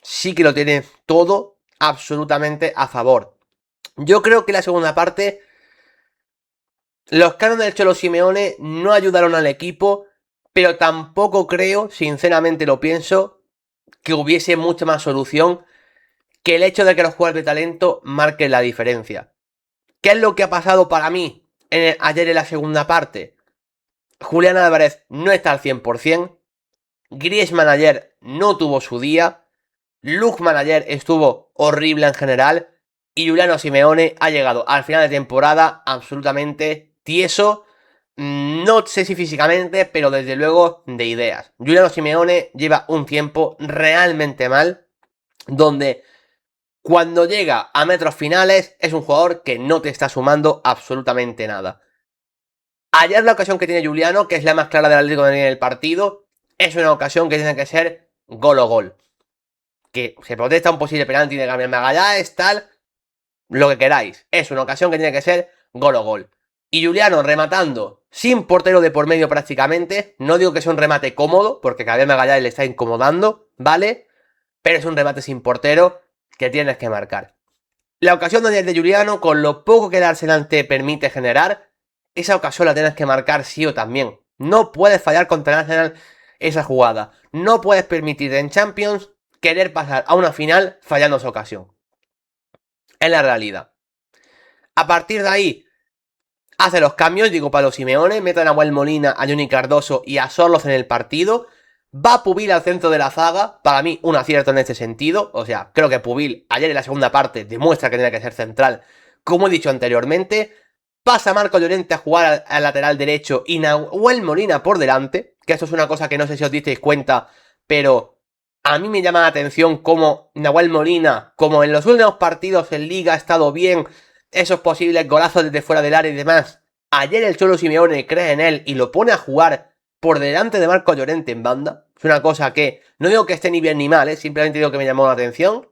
sí que lo tiene todo absolutamente a favor. Yo creo que la segunda parte, los cánones del Cholo Simeone no ayudaron al equipo, pero tampoco creo, sinceramente lo pienso, que hubiese mucha más solución que el hecho de que los jugadores de talento marquen la diferencia. ¿Qué es lo que ha pasado para mí ayer en la segunda parte? Julián Álvarez no está al 100%, Griezmann ayer no tuvo su día, Lookman ayer estuvo horrible en general y Giuliano Simeone ha llegado al final de temporada absolutamente tieso, no sé si físicamente, pero desde luego de ideas. Giuliano Simeone lleva un tiempo realmente mal, donde cuando llega a metros finales es un jugador que no te está sumando absolutamente nada. Ayer la ocasión que tiene Giuliano, que es la más clara del Atlético de Madrid en el partido, es una ocasión que tiene que ser gol o gol. Que se protesta un posible penalti de Gabriel Magallanes, tal, lo que queráis. Es una ocasión que tiene que ser gol o gol. Y Giuliano rematando sin portero de por medio prácticamente. No digo que sea un remate cómodo, porque Gabriel Magallanes le está incomodando, ¿vale? Pero es un remate sin portero que tienes que marcar. La ocasión de Giuliano, con lo poco que el Arsenal te permite generar, esa ocasión la tienes que marcar sí o también. No puedes fallar contra el Arsenal esa jugada. No puedes permitir en Champions querer pasar a una final fallando esa ocasión. Es la realidad. A partir de ahí, hace los cambios, digo, para los Simeone, mete a Nahuel Molina, a Johnny Cardoso y a Sorloz en el partido. Va Pubil al centro de la zaga, para mí un acierto en este sentido. O sea, creo que Pubil ayer en la segunda parte demuestra que tiene que ser central, como he dicho anteriormente. Pasa Marco Llorente a jugar al lateral derecho y Nahuel Molina por delante, que esto es una cosa que no sé si os disteis cuenta, pero a mí me llama la atención cómo Nahuel Molina, como en los últimos partidos en Liga ha estado bien, esos posibles golazos desde fuera del área y demás. Ayer el Cholo Simeone cree en él y lo pone a jugar por delante de Marco Llorente en banda. Es una cosa que no digo que esté ni bien ni mal, simplemente digo que me llamó la atención.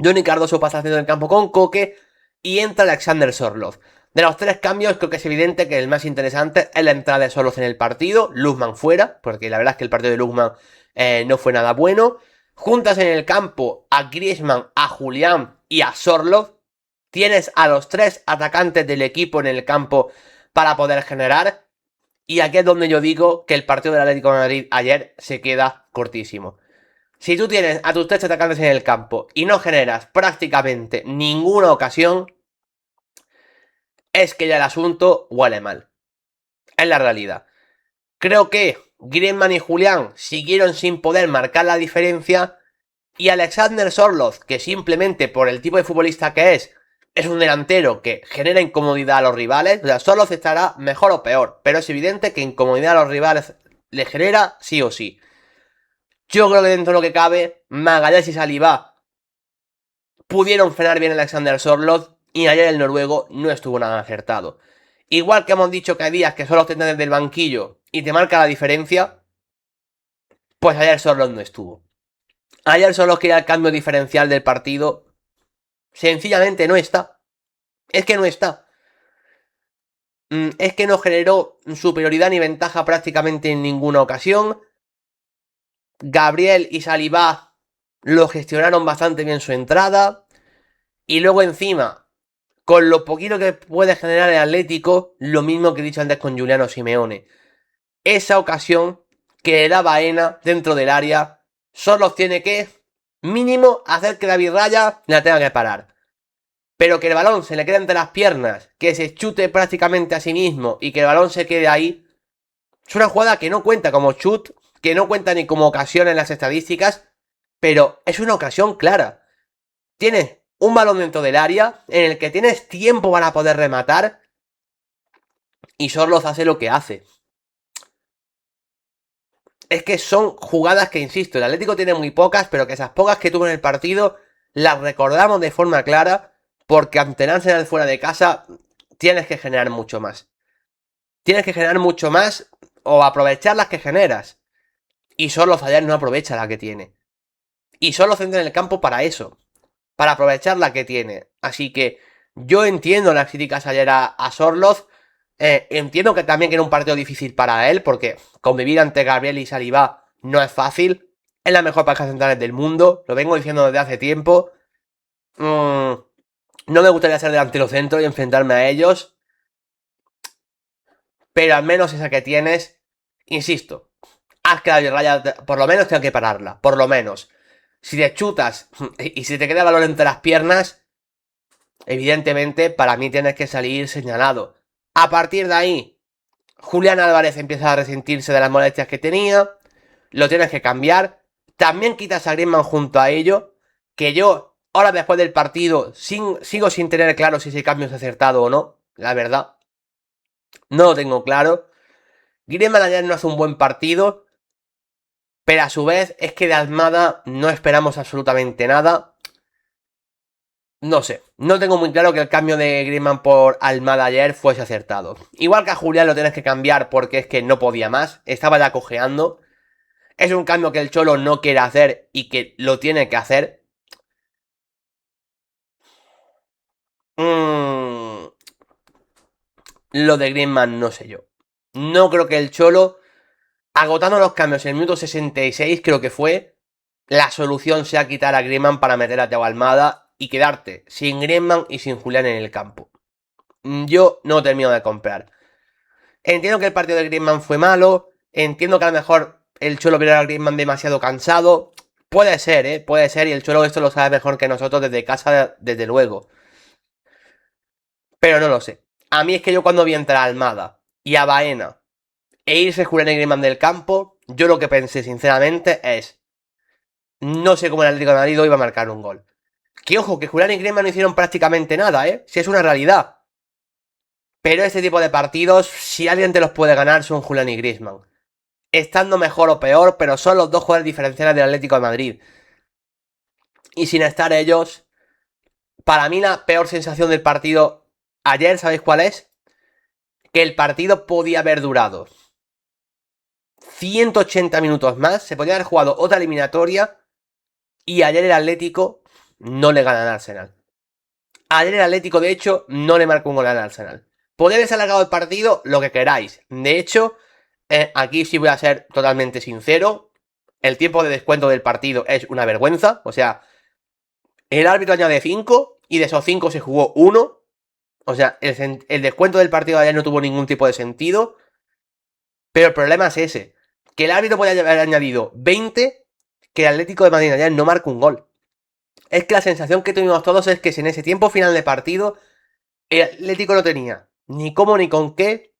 Johnny Cardoso pasa haciendo el campo con Coque y entra Alexander Sorloz. De los tres cambios, creo que es evidente que el más interesante es la entrada de Sorloz en el partido, Lookman fuera, porque la verdad es que el partido de Lookman no fue nada bueno. Juntas en el campo a Griezmann, a Julián y a Sorloz. Tienes a los tres atacantes del equipo en el campo para poder generar. Y aquí es donde yo digo que el partido del Atlético de Madrid ayer se queda cortísimo. Si tú tienes a tus tres atacantes en el campo y no generas prácticamente ninguna ocasión, es que ya el asunto huele mal. Es la realidad. Creo que Griezmann y Julián siguieron sin poder marcar la diferencia y Alexander Sorloz, que simplemente por el tipo de futbolista que es un delantero que genera incomodidad a los rivales. O sea, Sorloz estará mejor o peor, pero es evidente que incomodidad a los rivales le genera sí o sí. Yo creo que dentro de lo que cabe, Magalhães y Saliba pudieron frenar bien a Alexander Sorloth y ayer el noruego no estuvo nada acertado. Igual que hemos dicho que hay días que solo te desde el banquillo y te marca la diferencia, pues ayer Sorloth no estuvo. Ayer Sorloth, que era el cambio diferencial del partido, sencillamente no está. Es que no está. Es que no generó superioridad ni ventaja prácticamente en ninguna ocasión. Gabriel y Saliba lo gestionaron bastante bien su entrada. Y luego encima, con lo poquito que puede generar el Atlético, lo mismo que he dicho antes con Giuliano Simeone. Esa ocasión que da Baena dentro del área, solo tiene que, mínimo, hacer que David Raya la tenga que parar. Pero que el balón se le quede entre las piernas, que se chute prácticamente a sí mismo y que el balón se quede ahí, es una jugada que no cuenta como chut, que no cuenta ni como ocasión en las estadísticas, pero es una ocasión clara. Tienes un balón dentro del área en el que tienes tiempo para poder rematar y Sorloth hace lo que hace. Es que son jugadas que, insisto, el Atlético tiene muy pocas, pero que esas pocas que tuvo en el partido las recordamos de forma clara, porque ante el Arsenal fuera de casa tienes que generar mucho más. Tienes que generar mucho más o aprovechar las que generas. Y Sorloth ayer no aprovecha la que tiene. Y Sorloth entra en el campo para eso, para aprovechar la que tiene. Así que yo entiendo las críticas ayer a Sorloth. Entiendo que también que era un partido difícil para él, porque convivir ante Gabriel y Saliba no es fácil. Es la mejor pareja central del mundo, lo vengo diciendo desde hace tiempo. No me gustaría ser delantero centro y enfrentarme a ellos, pero al menos esa que tienes, insisto, haz que la raya, por lo menos tenga que pararla, por lo menos. Si te chutas y si te queda el balón entre las piernas, evidentemente para mí tienes que salir señalado. A partir de ahí, Julián Álvarez empieza a resentirse de las molestias que tenía, lo tienes que cambiar. También quitas a Griezmann junto a ello, que yo, ahora después del partido, sigo sin tener claro si ese cambio es acertado o no, la verdad. No lo tengo claro. Griezmann ayer no hace un buen partido, pero a su vez es que de Almada no esperamos absolutamente nada. No sé, no tengo muy claro que el cambio de Griezmann por Almada ayer fuese acertado. Igual que a Julián lo tienes que cambiar porque es que no podía más, estaba ya cojeando. Es un cambio que el Cholo no quiere hacer y que lo tiene que hacer. Lo de Griezmann no sé yo. No creo que el Cholo, agotando los cambios en el minuto 66, creo que fue, la solución sea quitar a Griezmann para meter a Thiago Almada y quedarte sin Griezmann y sin Julián en el campo. Yo no termino de comprar. Entiendo que el partido de Griezmann fue malo. Entiendo que a lo mejor el Cholo vio a Griezmann demasiado cansado. Puede ser, puede ser. Y el Cholo esto lo sabe mejor que nosotros desde casa, desde luego. Pero no lo sé. A mí es que yo cuando vi entrar a Almada y a Baena e irse Julián y Griezmann del campo, yo lo que pensé sinceramente es, no sé cómo el Atlético de Madrid iba a marcar un gol. Que ojo, que Julián y Griezmann no hicieron prácticamente nada, si es una realidad. Pero este tipo de partidos, si alguien te los puede ganar, son Julián y Griezmann. Estando mejor o peor, pero son los dos jugadores diferenciales del Atlético de Madrid. Y sin estar ellos, para mí la peor sensación del partido ayer, ¿sabéis cuál es? Que el partido podía haber durado 180 minutos más, se podía haber jugado otra eliminatoria y ayer el Atlético no le gana al Arsenal. Ayer el Atlético, de hecho, no le marcó un gol al Arsenal. Podría haberse alargado el partido lo que queráis. De hecho, aquí sí voy a ser totalmente sincero. El tiempo de descuento del partido es una vergüenza. O sea, el árbitro añade 5 y de esos 5 se jugó 1. O sea, el descuento del partido de ayer no tuvo ningún tipo de sentido. Pero el problema es ese. Que el árbitro puede haber añadido 20, que el Atlético de Madrid ayer no marca un gol. Es que la sensación que tuvimos todos es que si en ese tiempo final de partido el Atlético no tenía ni cómo ni con qué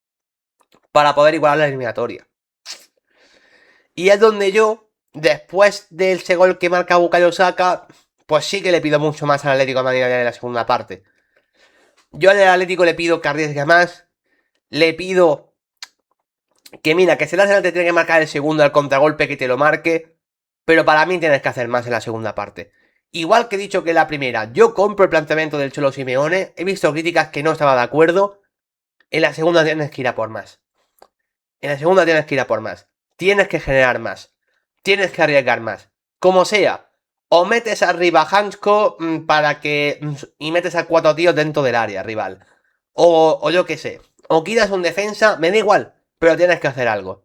para poder igualar la eliminatoria. Y es donde yo, después del ese gol que marca Bukayo Saka, pues sí que le pido mucho más al Atlético de Madrid en la segunda parte. Yo al Atlético le pido que arriesgue más, le pido que mira, que si el Arsenal te tiene que marcar el segundo al contragolpe, que te lo marque. Pero para mí tienes que hacer más en la segunda parte. Igual que he dicho que en la primera, yo compro el planteamiento del Cholo Simeone, he visto críticas que no estaba de acuerdo, en la segunda tienes que ir a por más. En la segunda tienes que ir a por más. Tienes que generar más. Tienes que arriesgar más. Como sea. O metes arriba a Hansko para que... y metes a 4 tíos dentro del área rival. O yo qué sé. O quitas un defensa, me da igual. Pero tienes que hacer algo.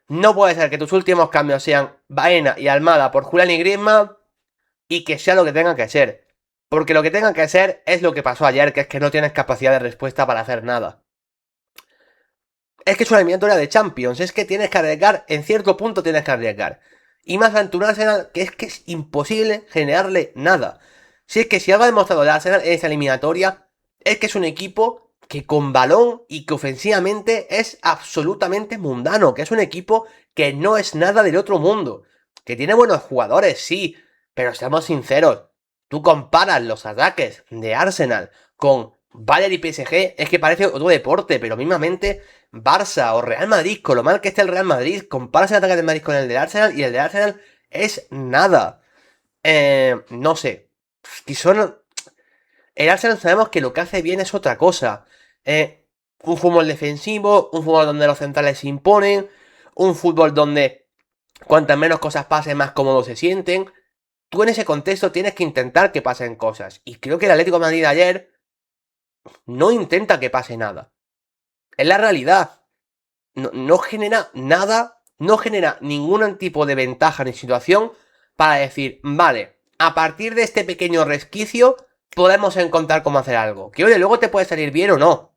No puede ser que tus últimos cambios sean Baena y Almada por Julián y Griezmann y que sea lo que tenga que ser. Porque lo que tenga que ser es lo que pasó ayer, que es que no tienes capacidad de respuesta para hacer nada. Es que es una eliminatoria de Champions, es que tienes que arriesgar, en cierto punto tienes que arriesgar. Y más ante un Arsenal que es imposible generarle nada. Si es que si algo ha demostrado el Arsenal en esta eliminatoria, es que es un equipo que con balón y que ofensivamente es absolutamente mundano, que es un equipo que no es nada del otro mundo. Que tiene buenos jugadores, sí, pero seamos sinceros, tú comparas los ataques de Arsenal con Bayern y PSG, es que parece otro deporte, pero mismamente Barça o Real Madrid, con lo mal que esté el Real Madrid, comparas el ataque del Madrid con el del Arsenal y el del Arsenal es nada. No sé. Y son... El Arsenal sabemos que lo que hace bien es otra cosa. Un fútbol defensivo, un fútbol donde los centrales se imponen, un fútbol donde cuantas menos cosas pasen, más cómodos se sienten. Tú en ese contexto tienes que intentar que pasen cosas. Y creo que el Atlético de Madrid ayer no intenta que pase nada. Es la realidad. No genera nada, no genera ningún tipo de ventaja ni situación para decir, vale, a partir de este pequeño resquicio podemos encontrar cómo hacer algo. Que oye, luego te puede salir bien o no,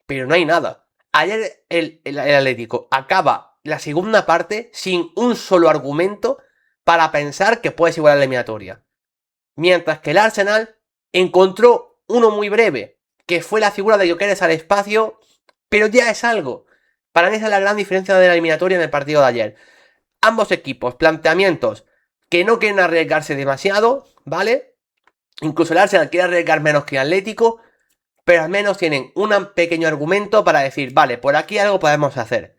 pero no hay nada. Ayer el Atlético acaba la segunda parte sin un solo argumento para pensar que puedes igualar la eliminatoria. Mientras que el Arsenal encontró uno muy breve, que fue la figura de Gyökeres al espacio, pero ya es algo. Para mí esa es la gran diferencia de la eliminatoria en el partido de ayer. Ambos equipos, planteamientos que no quieren arriesgarse demasiado, ¿vale? Incluso el Arsenal quiere arriesgar menos que el Atlético, pero al menos tienen un pequeño argumento para decir, vale, por aquí algo podemos hacer.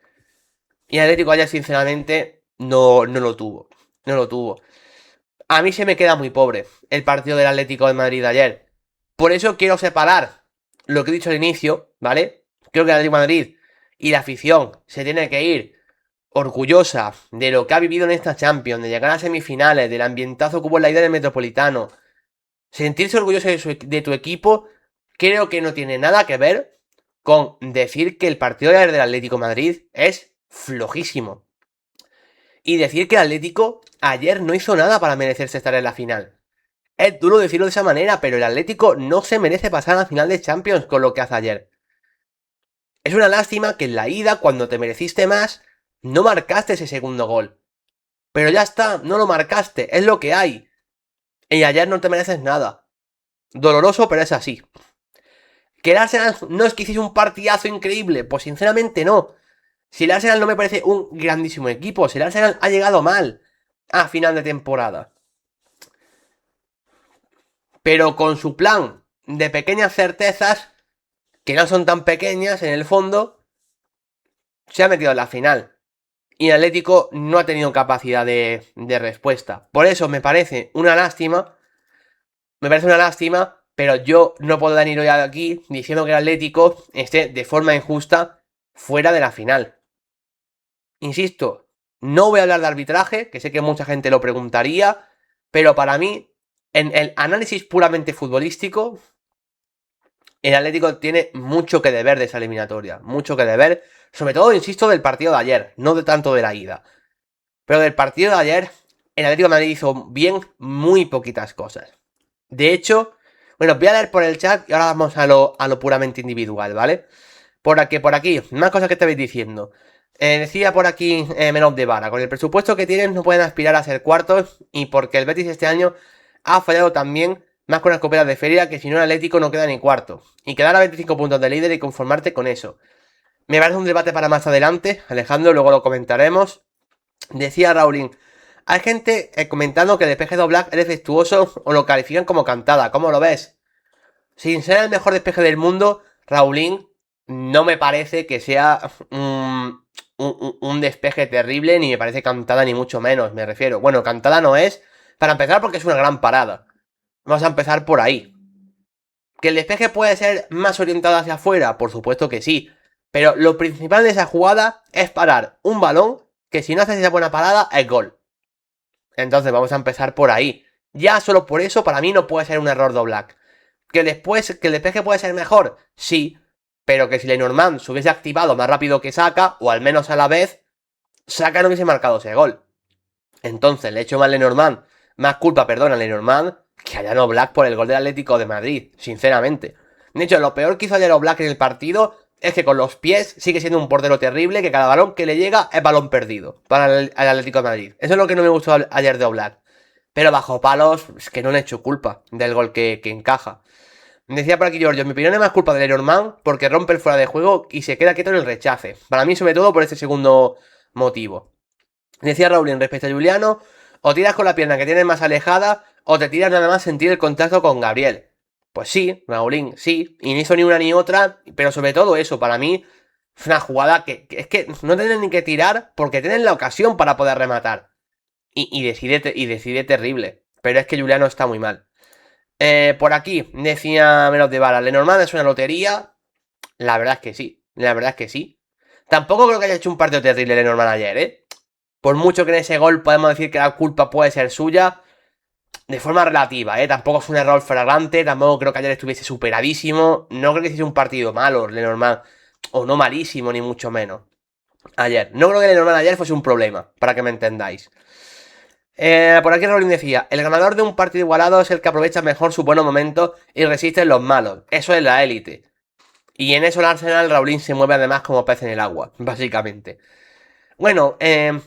Y el Atlético ayer, sinceramente, no lo tuvo. No lo tuvo. A mí se me queda muy pobre el partido del Atlético de Madrid de ayer. Por eso quiero separar lo que he dicho al inicio, ¿vale? Creo que el Atlético de Madrid y la afición se tiene que ir orgullosa de lo que ha vivido en esta Champions, de llegar a semifinales, del ambientazo que hubo en la ida del Metropolitano. Sentirse orgulloso de tu equipo, creo que no tiene nada que ver con decir que el partido de ayer del Atlético de Madrid es flojísimo. Y decir que el Atlético ayer no hizo nada para merecerse estar en la final. Es duro decirlo de esa manera, pero el Atlético no se merece pasar a la final de Champions con lo que hace ayer. Es una lástima que en la ida, cuando te mereciste más, no marcaste ese segundo gol. Pero ya está, no lo marcaste, es lo que hay. Y ayer no te mereces nada. Doloroso, pero es así. ¿Que el Arsenal no es que hiciese un partidazo increíble? Pues sinceramente no. Si el Arsenal no me parece un grandísimo equipo, si el Arsenal ha llegado mal a final de temporada. Pero con su plan de pequeñas certezas, que no son tan pequeñas en el fondo, se ha metido en la final. Y el Atlético no ha tenido capacidad de respuesta. Por eso me parece una lástima. Me parece una lástima, pero yo no puedo venir hoy aquí diciendo que el Atlético esté de forma injusta fuera de la final. Insisto, no voy a hablar de arbitraje, que sé que mucha gente lo preguntaría, pero para mí, en el análisis puramente futbolístico, el Atlético tiene mucho que deber de esa eliminatoria. Mucho que deber, sobre todo, insisto, del partido de ayer, no de tanto de la ida. Pero del partido de ayer, el Atlético de Madrid hizo bien muy poquitas cosas. De hecho, bueno, voy a leer por el chat y ahora vamos a lo puramente individual, ¿vale? Por aquí, más cosas que estabais diciendo. Decía por aquí Menor de Vara, con el presupuesto que tienen no pueden aspirar a ser cuartos y porque el Betis este año ha fallado también más con las escopeta de feria que si no el Atlético no queda ni cuarto. Y quedar a 25 puntos de líder y conformarte con eso. Me parece un debate para más adelante, Alejandro, luego lo comentaremos. Decía Raulín, hay gente comentando que el despeje de Oblak es defectuoso o lo califican como cantada, ¿cómo lo ves? Sin ser el mejor despeje del mundo, Raulín, no me parece que sea un despeje terrible, ni me parece cantada ni mucho menos, me refiero. Bueno, cantada no es, para empezar porque es una gran parada. Vamos a empezar por ahí. ¿Que el despeje puede ser más orientado hacia afuera? Por supuesto que sí. Pero lo principal de esa jugada es parar un balón que si no haces esa buena parada es gol. Entonces vamos a empezar por ahí. Ya solo por eso para mí no puede ser un error de Oblak. ¿Que después, que el despeje puede ser mejor? Sí. Pero que si Lenormand se hubiese activado más rápido que Saka, o al menos a la vez, Saka no hubiese marcado ese gol. Entonces le echo más Lenormand, más culpa, perdón, a Lenormand, que a Jan Oblak por el gol del Atlético de Madrid, sinceramente. De hecho, lo peor que hizo ayer Oblak en el partido es que con los pies sigue siendo un portero terrible, que cada balón que le llega es balón perdido para el Atlético de Madrid. Eso es lo que no me gustó ayer de Oblak. Pero bajo palos, es que no le he hecho culpa del gol que encaja. Decía por aquí Giorgio, mi opinión es más culpa de Lenormand porque rompe el fuera de juego y se queda quieto en el rechace. Para mí, sobre todo, por este segundo motivo. Decía Raulín respecto a Juliano, o tiras con la pierna que tienes más alejada, o te tiras nada más sentir el contacto con Gabriel. Pues sí, Raulín, sí, y no hizo ni una ni otra, pero sobre todo eso, para mí, es una jugada que es que no tienen ni que tirar porque tienen la ocasión para poder rematar. Y decide terrible, pero es que Juliano está muy mal. Por aquí, decía Menos de Bala, Lenormand es una lotería. La verdad es que sí, la verdad es que sí. Tampoco creo que haya hecho un partido terrible Lenormand ayer, ¿eh? Por mucho que en ese gol podemos decir que la culpa puede ser suya, de forma relativa, ¿eh? Tampoco es un error flagrante, tampoco creo que ayer estuviese superadísimo. No creo que hiciese un partido malo, Lenormand, o no malísimo, ni mucho menos. Ayer, no creo que Lenormand ayer fuese un problema, para que me entendáis. Por aquí Rowling decía, el ganador de un partido igualado es el que aprovecha mejor su buenos momentos y resiste en los malos. Eso es la élite. Y en eso el Arsenal, Rowling se mueve además como pez en el agua, básicamente. Bueno,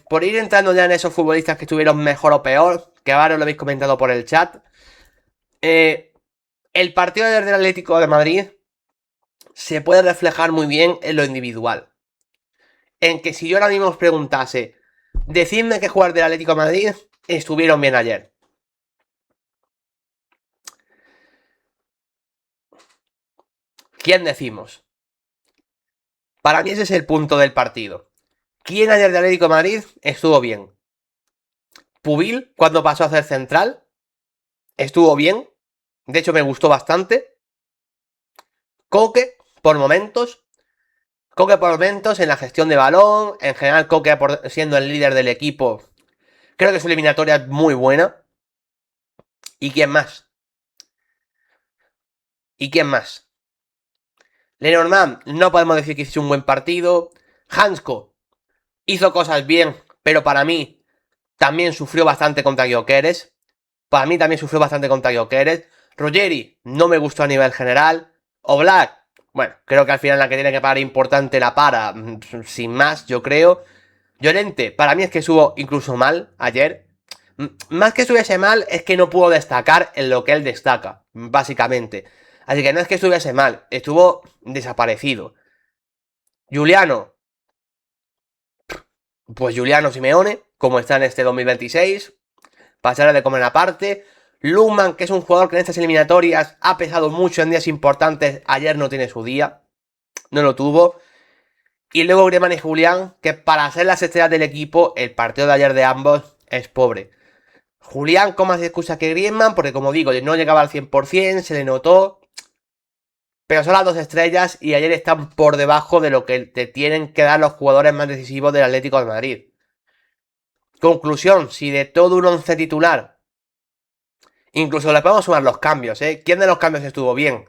por ir entrando ya en esos futbolistas que estuvieron mejor o peor, que ahora lo habéis comentado por el chat. El partido del Atlético de Madrid se puede reflejar muy bien en lo individual. En que si yo ahora mismo os preguntase, decidme qué jugador del Atlético de Madrid estuvieron bien ayer. ¿Quién decimos? Para mí ese es el punto del partido. ¿Quién ayer del Atlético de Madrid estuvo bien? Pubil, cuando pasó a ser central, estuvo bien. De hecho, me gustó bastante. Coque, por momentos. Coque por momentos en la gestión de balón. En general, Coque siendo el líder del equipo. Creo que su eliminatoria es muy buena. ¿Y quién más? ¿Y quién más? Lenormand, no podemos decir que hizo un buen partido. Hansko hizo cosas bien, pero para mí también sufrió bastante contra Gyökeres. Para mí también sufrió bastante contra Gyökeres. Ruggeri no me gustó a nivel general. Oblak, bueno, creo que al final la que tiene que parar importante la para, sin más, yo creo. Llorente, para mí es que estuvo incluso mal ayer. Más que estuviese mal, es que no pudo destacar en lo que él destaca, básicamente. Así que no es que estuviese mal, estuvo desaparecido. Juliano, pues Juliano Simeone, como está en este 2026, pasará de comer aparte. Lukman, que es un jugador que en estas eliminatorias ha pesado mucho en días importantes, ayer no tiene su día, no lo tuvo. Y luego Griezmann y Julián, que para ser las estrellas del equipo, el partido de ayer de ambos es pobre. Julián con más excusa que Griezmann, porque como digo, no llegaba al 100%, se le notó. Pero son las dos estrellas y ayer están por debajo de lo que te tienen que dar los jugadores más decisivos del Atlético de Madrid. Conclusión, si de todo un once titular, incluso le podemos sumar los cambios, ¿eh? ¿Quién de los cambios estuvo bien?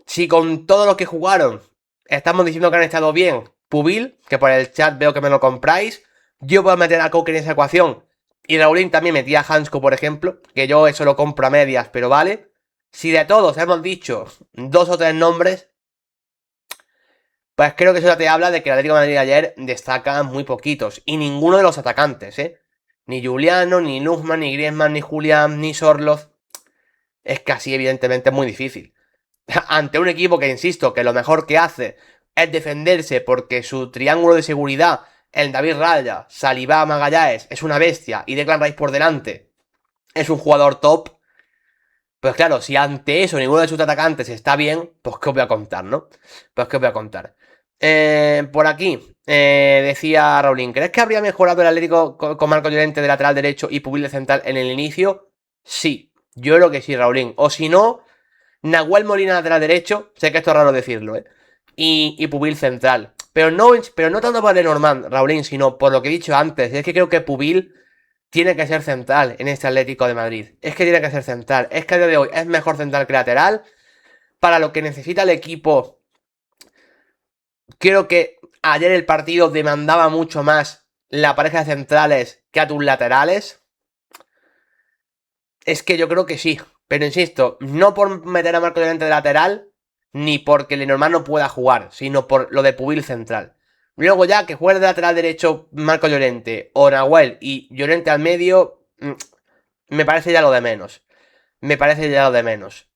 Si con todo lo que jugaron estamos diciendo que han estado bien, Pubil, que por el chat veo que me lo compráis, yo puedo meter a Coque en esa ecuación. Y Raulín también metía a Hansko, por ejemplo, que yo eso lo compro a medias, pero vale. Si de todos hemos dicho dos o tres nombres, pues creo que eso te habla de que el Atlético de Madrid ayer destaca muy poquitos. Y ninguno de los atacantes, ¿eh? Ni Juliano, ni Lukman, ni Griezmann, ni Julián, ni Sorloth. Es casi evidentemente muy difícil. Ante un equipo que, insisto, que lo mejor que hace es defenderse porque su triángulo de seguridad, el David Raya, Saliba, Magallanes, es una bestia y Declan Rice por delante es un jugador top. Pues claro, si ante eso ninguno de sus atacantes está bien, pues qué os voy a contar, ¿no? Pues qué os voy a contar. Por aquí, decía Raulín, ¿crees que habría mejorado el Atlético con Marco Llorente de lateral derecho y Pubil de central en el inicio? Sí, yo creo que sí, Raulín. O si no, Nahuel Molina lateral derecho, sé que esto es raro decirlo, y Pubil central. Pero no tanto por Lenormand, Raulín, sino por lo que he dicho antes. Es que creo que Pubil tiene que ser central en este Atlético de Madrid. Es que tiene que ser central. Es que a día de hoy es mejor central que lateral. Para lo que necesita el equipo, creo que ayer el partido demandaba mucho más la pareja de centrales que a tus laterales. Es que yo creo que sí. Pero insisto, no por meter a Marco Llorente de lateral, ni porque Lenormand no pueda jugar, sino por lo de Pubil central. Luego ya que juegue de lateral derecho Marco Llorente o Nahuel y Llorente al medio, me parece ya lo de menos. Me parece ya lo de menos.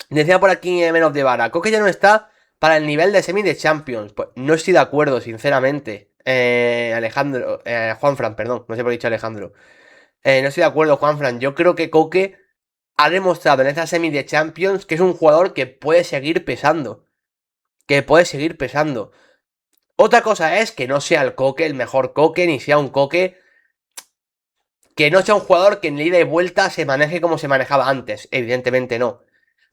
Decía por aquí menos de vara, Coque ya no está para el nivel de semi de Champions. Pues no estoy de acuerdo, sinceramente. Alejandro, Juanfran, perdón, no sé por qué he dicho Alejandro. No estoy de acuerdo, Juanfran. Yo creo que Coque ha demostrado en esta semi de Champions que es un jugador que puede seguir pesando. Que puede seguir pesando. Otra cosa es que no sea el Coque, el mejor Coque, ni sea un Coque que no sea un jugador que en ida y vuelta se maneje como se manejaba antes. Evidentemente no.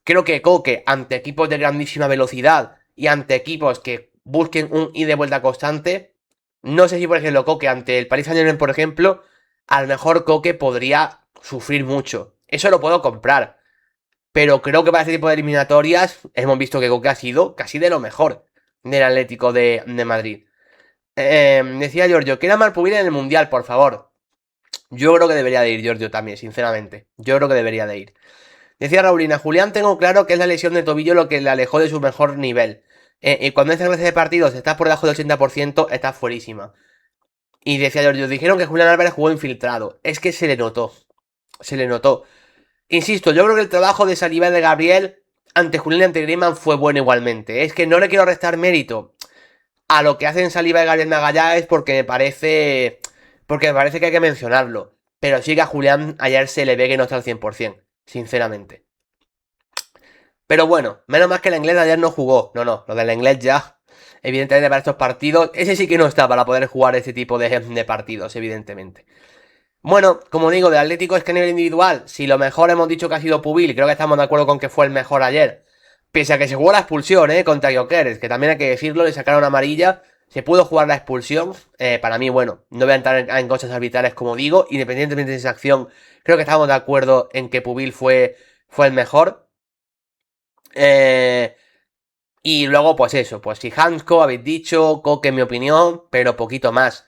Creo que Coque, ante equipos de grandísima velocidad y ante equipos que busquen un ida y vuelta constante, no sé si, por ejemplo, Coque ante el Paris Saint-Germain, por ejemplo, a lo mejor Coque podría sufrir mucho. Eso lo puedo comprar. Pero creo que para este tipo de eliminatorias hemos visto que Coque ha sido casi de lo mejor del Atlético de Madrid. Decía Giorgio, ¿quiere amar Pubil en el Mundial, por favor? Yo creo que debería de ir Giorgio también, sinceramente. Yo creo que debería de ir. Decía Raulina, Julián, tengo claro que es la lesión de tobillo lo que le alejó de su mejor nivel. Y cuando en esta clase de partidos estás por debajo del 80%, estás fuerísima. Y decía Giorgio, dijeron que Julián Álvarez jugó infiltrado. Es que se le notó. Se le notó. Insisto, yo creo que el trabajo de Saliba y de Gabriel ante Julián y ante Griezmann fue bueno igualmente. Es que no le quiero restar mérito a lo que hacen Saliba y Gabriel Magallanes porque me parece. Porque me parece que hay que mencionarlo. Pero sí que a Julián ayer se le ve que no está al 100%, sinceramente. Pero bueno, menos mal que el inglés de ayer no jugó. No, lo del inglés ya. Evidentemente para estos partidos. Ese sí que no está para poder jugar ese tipo de partidos, evidentemente. Bueno, como digo, de Atlético es que a nivel individual, si lo mejor hemos dicho que ha sido Pubil, creo que estamos de acuerdo con que fue el mejor ayer. Pese a que se jugó la expulsión, contra Gyökeres, que también hay que decirlo, le sacaron amarilla. Se pudo jugar la expulsión. Para mí, bueno, no voy a entrar en cosas arbitrales como digo. Independientemente de esa acción, creo que estamos de acuerdo en que Pubil fue el mejor. Y luego, pues eso, pues si Hansko, habéis dicho, Coque en mi opinión, pero poquito más.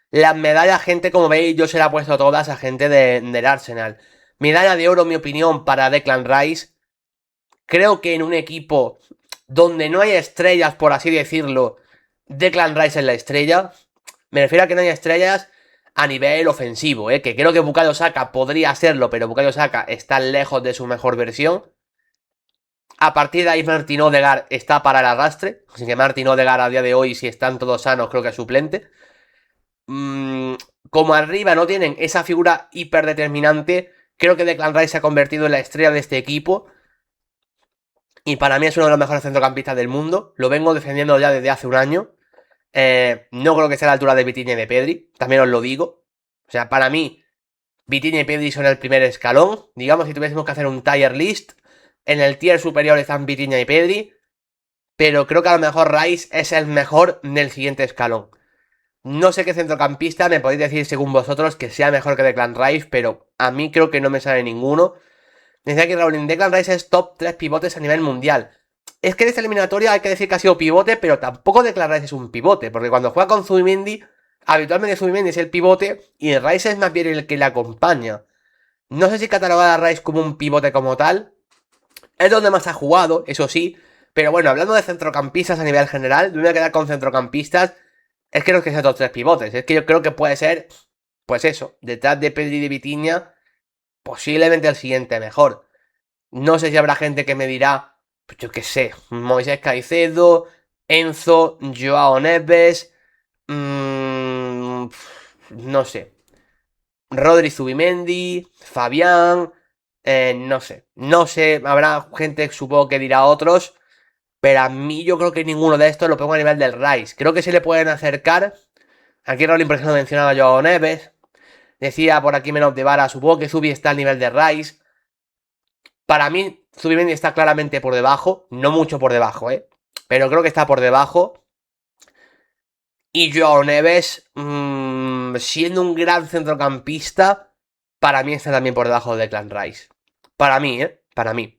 Las medallas, gente, como veis, yo se las he puesto todas a gente del Arsenal. Medalla de oro, en mi opinión, para Declan Rice. Creo que en un equipo donde no hay estrellas, por así decirlo, Declan Rice es la estrella. Me refiero a que no hay estrellas a nivel ofensivo, que creo que Bukayo Saka podría serlo, pero Bukayo Saka está lejos de su mejor versión. A partir de ahí Martin Odegaard está para el arrastre. Así que Martin Odegaard a día de hoy, si están todos sanos, creo que es suplente. Como arriba no tienen esa figura hiperdeterminante, creo que Declan Rice se ha convertido en la estrella de este equipo. Y para mí es uno de los mejores centrocampistas del mundo. Lo vengo defendiendo ya desde hace un año. No creo que sea a la altura de Vitinha y de Pedri. También os lo digo. O sea, para mí, Vitinha y Pedri son el primer escalón. Digamos, si tuviésemos que hacer un tier list, en el tier superior están Vitinha y Pedri. Pero creo que a lo mejor Rice es el mejor del siguiente escalón. No sé qué centrocampista me podéis decir según vosotros que sea mejor que Declan Rice, pero a mí creo que no me sale ninguno. Decía que Raúl Declan Rice es top 3 pivotes a nivel mundial. Es que en esta eliminatoria hay que decir que ha sido pivote, pero tampoco Declan Rice es un pivote, porque cuando juega con Zubimendi, habitualmente Zubimendi es el pivote y Rice es más bien el que le acompaña. No sé si catalogar a Rice como un pivote como tal. Es donde más ha jugado, eso sí. Pero bueno, hablando de centrocampistas a nivel general, me voy a quedar con centrocampistas. Es que no es que sean todos tres pivotes, es que yo creo que puede ser, pues eso, detrás de Pedri y de Vitinha, posiblemente el siguiente mejor. No sé si habrá gente que me dirá, pues yo qué sé, Moisés Caicedo, Enzo, Joao Neves, no sé, Rodri Zubimendi, Fabián, no sé, habrá gente supongo que dirá otros, Pero a mí yo creo que ninguno de estos lo pongo a nivel del Rice. Creo que se le pueden acercar. Aquí Rolling, por ejemplo, mencionaba a Joao Neves. Decía por aquí menos de vara, supongo que Zubi está al nivel de Rice. Para mí, Zubimendi está claramente por debajo. No mucho por debajo, pero creo que está por debajo. Y Joao Neves, siendo un gran centrocampista, para mí está también por debajo de Declan Rice. Para mí, para mí.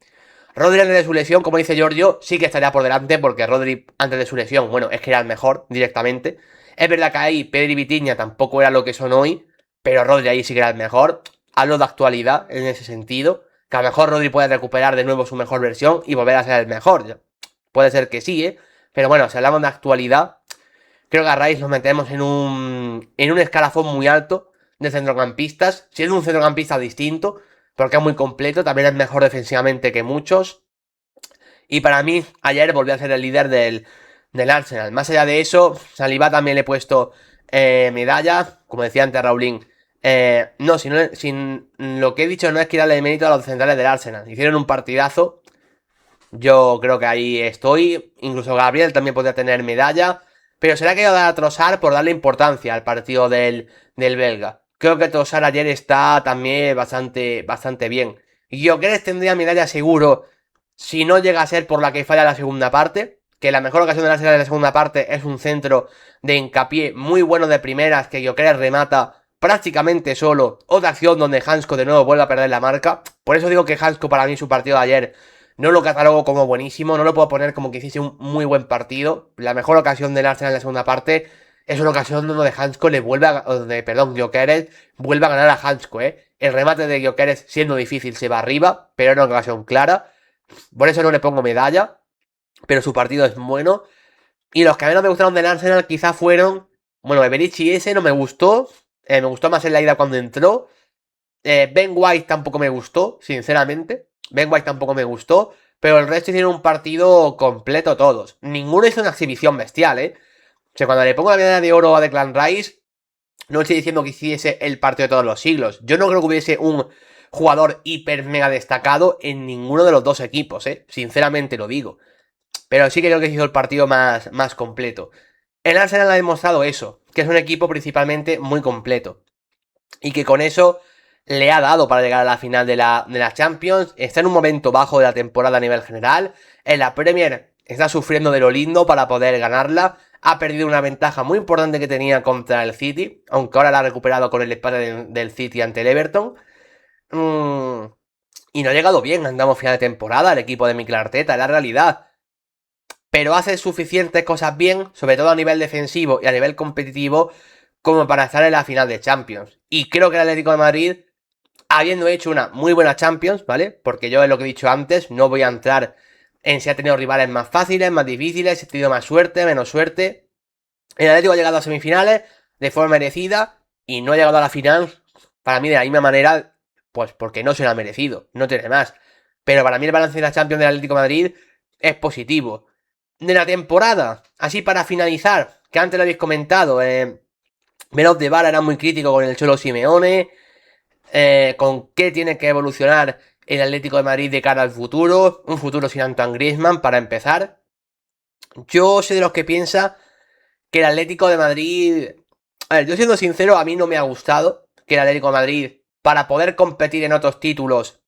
Rodri antes de su lesión, como dice Giorgio, sí que estaría por delante, porque Rodri antes de su lesión, bueno, es que era el mejor directamente. Es verdad que ahí Pedri y Vitinha tampoco era lo que son hoy, pero Rodri ahí sí que era el mejor. Hablo de actualidad en ese sentido, que a lo mejor Rodri puede recuperar de nuevo su mejor versión y volver a ser el mejor. Puede ser que sí, pero bueno, si hablamos de actualidad, creo que a Rice nos metemos en un escalafón muy alto de centrocampistas, siendo un centrocampista distinto, porque es muy completo, también es mejor defensivamente que muchos. Y para mí, ayer volvió a ser el líder del Arsenal. Más allá de eso, Saliba también le he puesto medalla, como decía antes Raulín. No, sin lo que he dicho no es que darle mérito a los centrales del Arsenal. Hicieron un partidazo. Yo creo que ahí estoy. Incluso Gabriel también podría tener medalla. Pero será que ido a dar a Trossard por darle importancia al partido del belga. Creo que Trossard ayer está también bastante bien. Y Gyökeres tendría medalla seguro si no llega a ser por la que falla la segunda parte. Que la mejor ocasión de la serie de la segunda parte es un centro de hincapié muy bueno de primeras que Gyökeres remata prácticamente solo. Otra acción donde Hansko de nuevo vuelve a perder la marca. Por eso digo que Hansko para mí su partido de ayer no lo catalogo como buenísimo, no lo puedo poner como que hiciese un muy buen partido. La mejor ocasión del Arsenal en la segunda parte es una ocasión donde Hansko le vuelve a... Gyökeres vuelve a ganar a Hansko, El remate de Gyökeres, siendo difícil, se va arriba, pero era una ocasión clara. Por eso no le pongo medalla, pero su partido es bueno. Y los que menos me gustaron del Arsenal quizá fueron... Bueno, Eberici ese no me gustó. Me gustó más en la ida cuando entró. Ben White tampoco me gustó, sinceramente. Ben White tampoco me gustó. Pero el resto hicieron un partido completo todos. Ninguno hizo una exhibición bestial, O sea, cuando le pongo la medalla de oro a Declan Rice, no estoy diciendo que hiciese el partido de todos los siglos. Yo no creo que hubiese un jugador hiper mega destacado en ninguno de los dos equipos, Sinceramente lo digo. Pero sí creo que hizo el partido más completo. El Arsenal ha demostrado eso, que es un equipo principalmente muy completo. Y que con eso le ha dado para llegar a la final de la Champions. Está en un momento bajo de la temporada a nivel general. En la Premier está sufriendo de lo lindo para poder ganarla. Ha perdido una ventaja muy importante que tenía contra el City, aunque ahora la ha recuperado con el empate del City ante el Everton. Y no ha llegado bien, andamos final de temporada, el equipo de Mikel Arteta, es la realidad. Pero hace suficientes cosas bien, sobre todo a nivel defensivo y a nivel competitivo, como para estar en la final de Champions. Y creo que el Atlético de Madrid, habiendo hecho una muy buena Champions, ¿vale? Porque yo es lo que he dicho antes, no voy a entrar en si ha tenido rivales más fáciles, más difíciles, si ha tenido más suerte, menos suerte. El Atlético ha llegado a semifinales de forma merecida y no ha llegado a la final, para mí de la misma manera, pues porque no se lo ha merecido, no tiene más. Pero para mí el balance de la Champions del Atlético de Madrid es positivo. De la temporada, así para finalizar, que antes lo habéis comentado, Menos de Vara era muy crítico con el Cholo Simeone, con qué tiene que evolucionar el Atlético de Madrid de cara al futuro, un futuro sin Antoine Griezmann para empezar. Yo soy de los que piensa que el Atlético de Madrid... A ver, yo siendo sincero, a mí no me ha gustado que el Atlético de Madrid, para poder competir en otros títulos,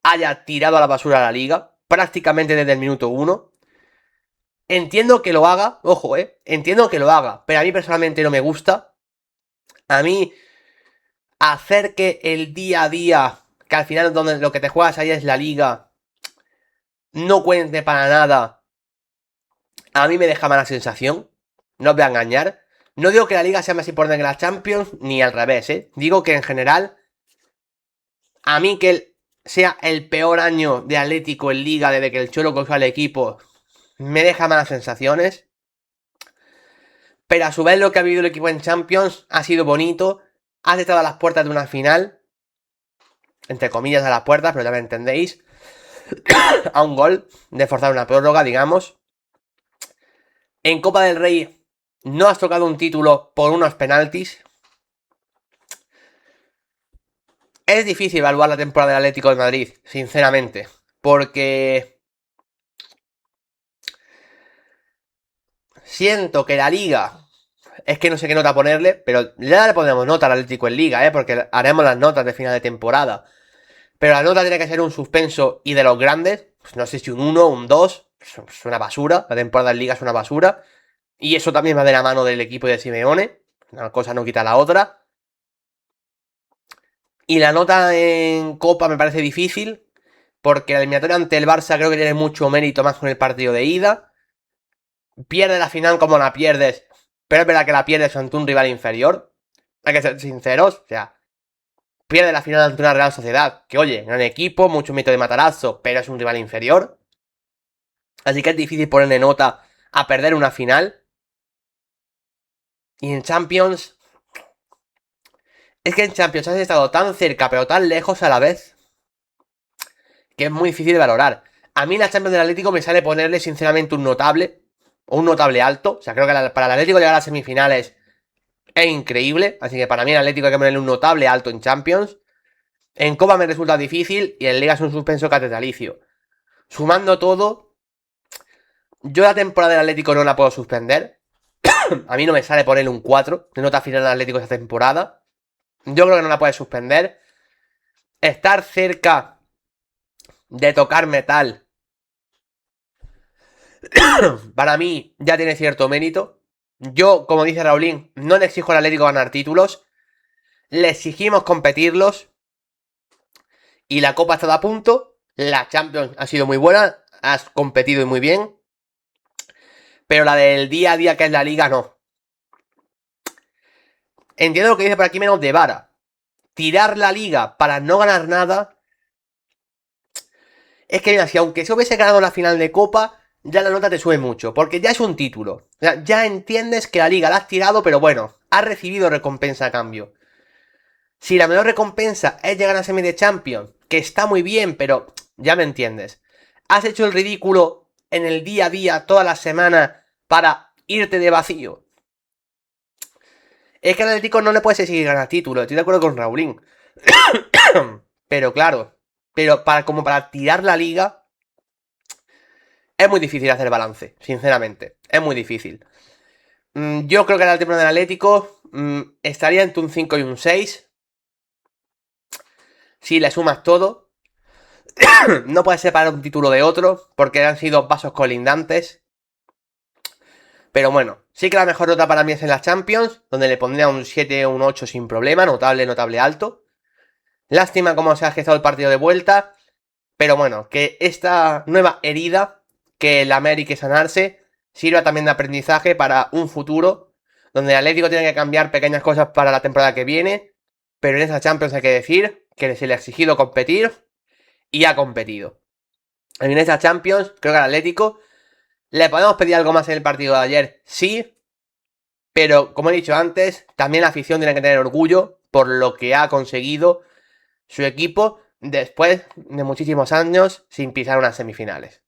haya tirado a la basura a la liga, prácticamente desde el minuto 1. Entiendo que lo haga, ojo, entiendo que lo haga, pero a mí personalmente no me gusta. A mí, hacer que el día a día, que al final donde lo que te juegas ahí es la liga, no cuente para nada, a mí me deja mala sensación. No os voy a engañar. No digo que la liga sea más importante que la Champions, ni al revés, Digo que en general, a mí que sea el peor año de Atlético en liga desde que el Cholo cogió al equipo, me deja malas sensaciones. Pero a su vez lo que ha vivido el equipo en Champions ha sido bonito. Has estado a las puertas de una final. Entre comillas a las puertas, pero ya me entendéis. A un gol de forzar una prórroga, digamos. En Copa del Rey no has tocado un título por unos penaltis. Es difícil evaluar la temporada del Atlético de Madrid, sinceramente. Porque siento que la Liga... Es que no sé qué nota ponerle, pero ya le pondremos nota al Atlético en Liga, porque haremos las notas de final de temporada. Pero la nota tiene que ser un suspenso y de los grandes. Pues no sé si un 1, un 2. Es una basura. La temporada en Liga es una basura. Y eso también va de la mano del equipo de Simeone. Una cosa no quita la otra. Y la nota en Copa me parece difícil. Porque la eliminatoria ante el Barça creo que tiene mucho mérito más con el partido de ida. Pierde la final como la pierdes. Pero es verdad que la pierdes ante un rival inferior. Hay que ser sinceros. O sea, pierde la final ante una Real Sociedad. Que oye, gran equipo, mucho mito de Matarazzo, pero es un rival inferior. Así que es difícil ponerle nota a perder una final. Y en Champions... Es que en Champions has estado tan cerca, pero tan lejos a la vez, que es muy difícil de valorar. A mí la Champions del Atlético me sale ponerle sinceramente un notable, o un notable alto. O sea, creo que para el Atlético llegar a las semifinales es increíble. Así que para mí el Atlético hay que ponerle un notable alto en Champions. En Copa me resulta difícil y en Liga es un suspenso catedralicio. Sumando todo, yo la temporada del Atlético no la puedo suspender. A mí no me sale ponerle un 4 de nota final al Atlético esta temporada. Yo creo que no la puedes suspender. Estar cerca de tocar metal, para mí ya tiene cierto mérito. Yo, como dice Raulín, no le exijo al Atlético ganar títulos. Le exigimos competirlos. Y la Copa ha estado a punto. La Champions ha sido muy buena. Has competido muy bien. Pero la del día a día que es la Liga, no. Entiendo lo que dice por aquí menos de Vara. Tirar la Liga para no ganar nada. Es que mira, si aunque se hubiese ganado la final de Copa, ya la nota te sube mucho, porque ya es un título. O sea, ya entiendes que la Liga la has tirado, pero bueno, has recibido recompensa a cambio. Si la menor recompensa es llegar a semi de Champions, que está muy bien, pero ya me entiendes. Has hecho el ridículo en el día a día, toda la semana, para irte de vacío. Es que al Atlético no le puedes exigir ganar título, estoy de acuerdo con Raulín. Pero claro, como para tirar la Liga, es muy difícil hacer balance, sinceramente. Es muy difícil. Yo creo que el temporada del Atlético estaría entre un 5 y un 6. Si le sumas todo. No puedes separar un título de otro, porque han sido pasos colindantes. Pero bueno, sí que la mejor nota para mí es en las Champions, donde le pondría un 7 o un 8 sin problema, notable, notable alto. Lástima cómo se ha gestado el partido de vuelta. Pero bueno, que esta nueva herida que el América sanarse sirva también de aprendizaje para un futuro donde el Atlético tiene que cambiar pequeñas cosas para la temporada que viene, pero en esa Champions hay que decir que se le ha exigido competir y ha competido. En esa Champions creo que al Atlético le podemos pedir algo más en el partido de ayer, sí, pero como he dicho antes, también la afición tiene que tener orgullo por lo que ha conseguido su equipo después de muchísimos años sin pisar unas semifinales.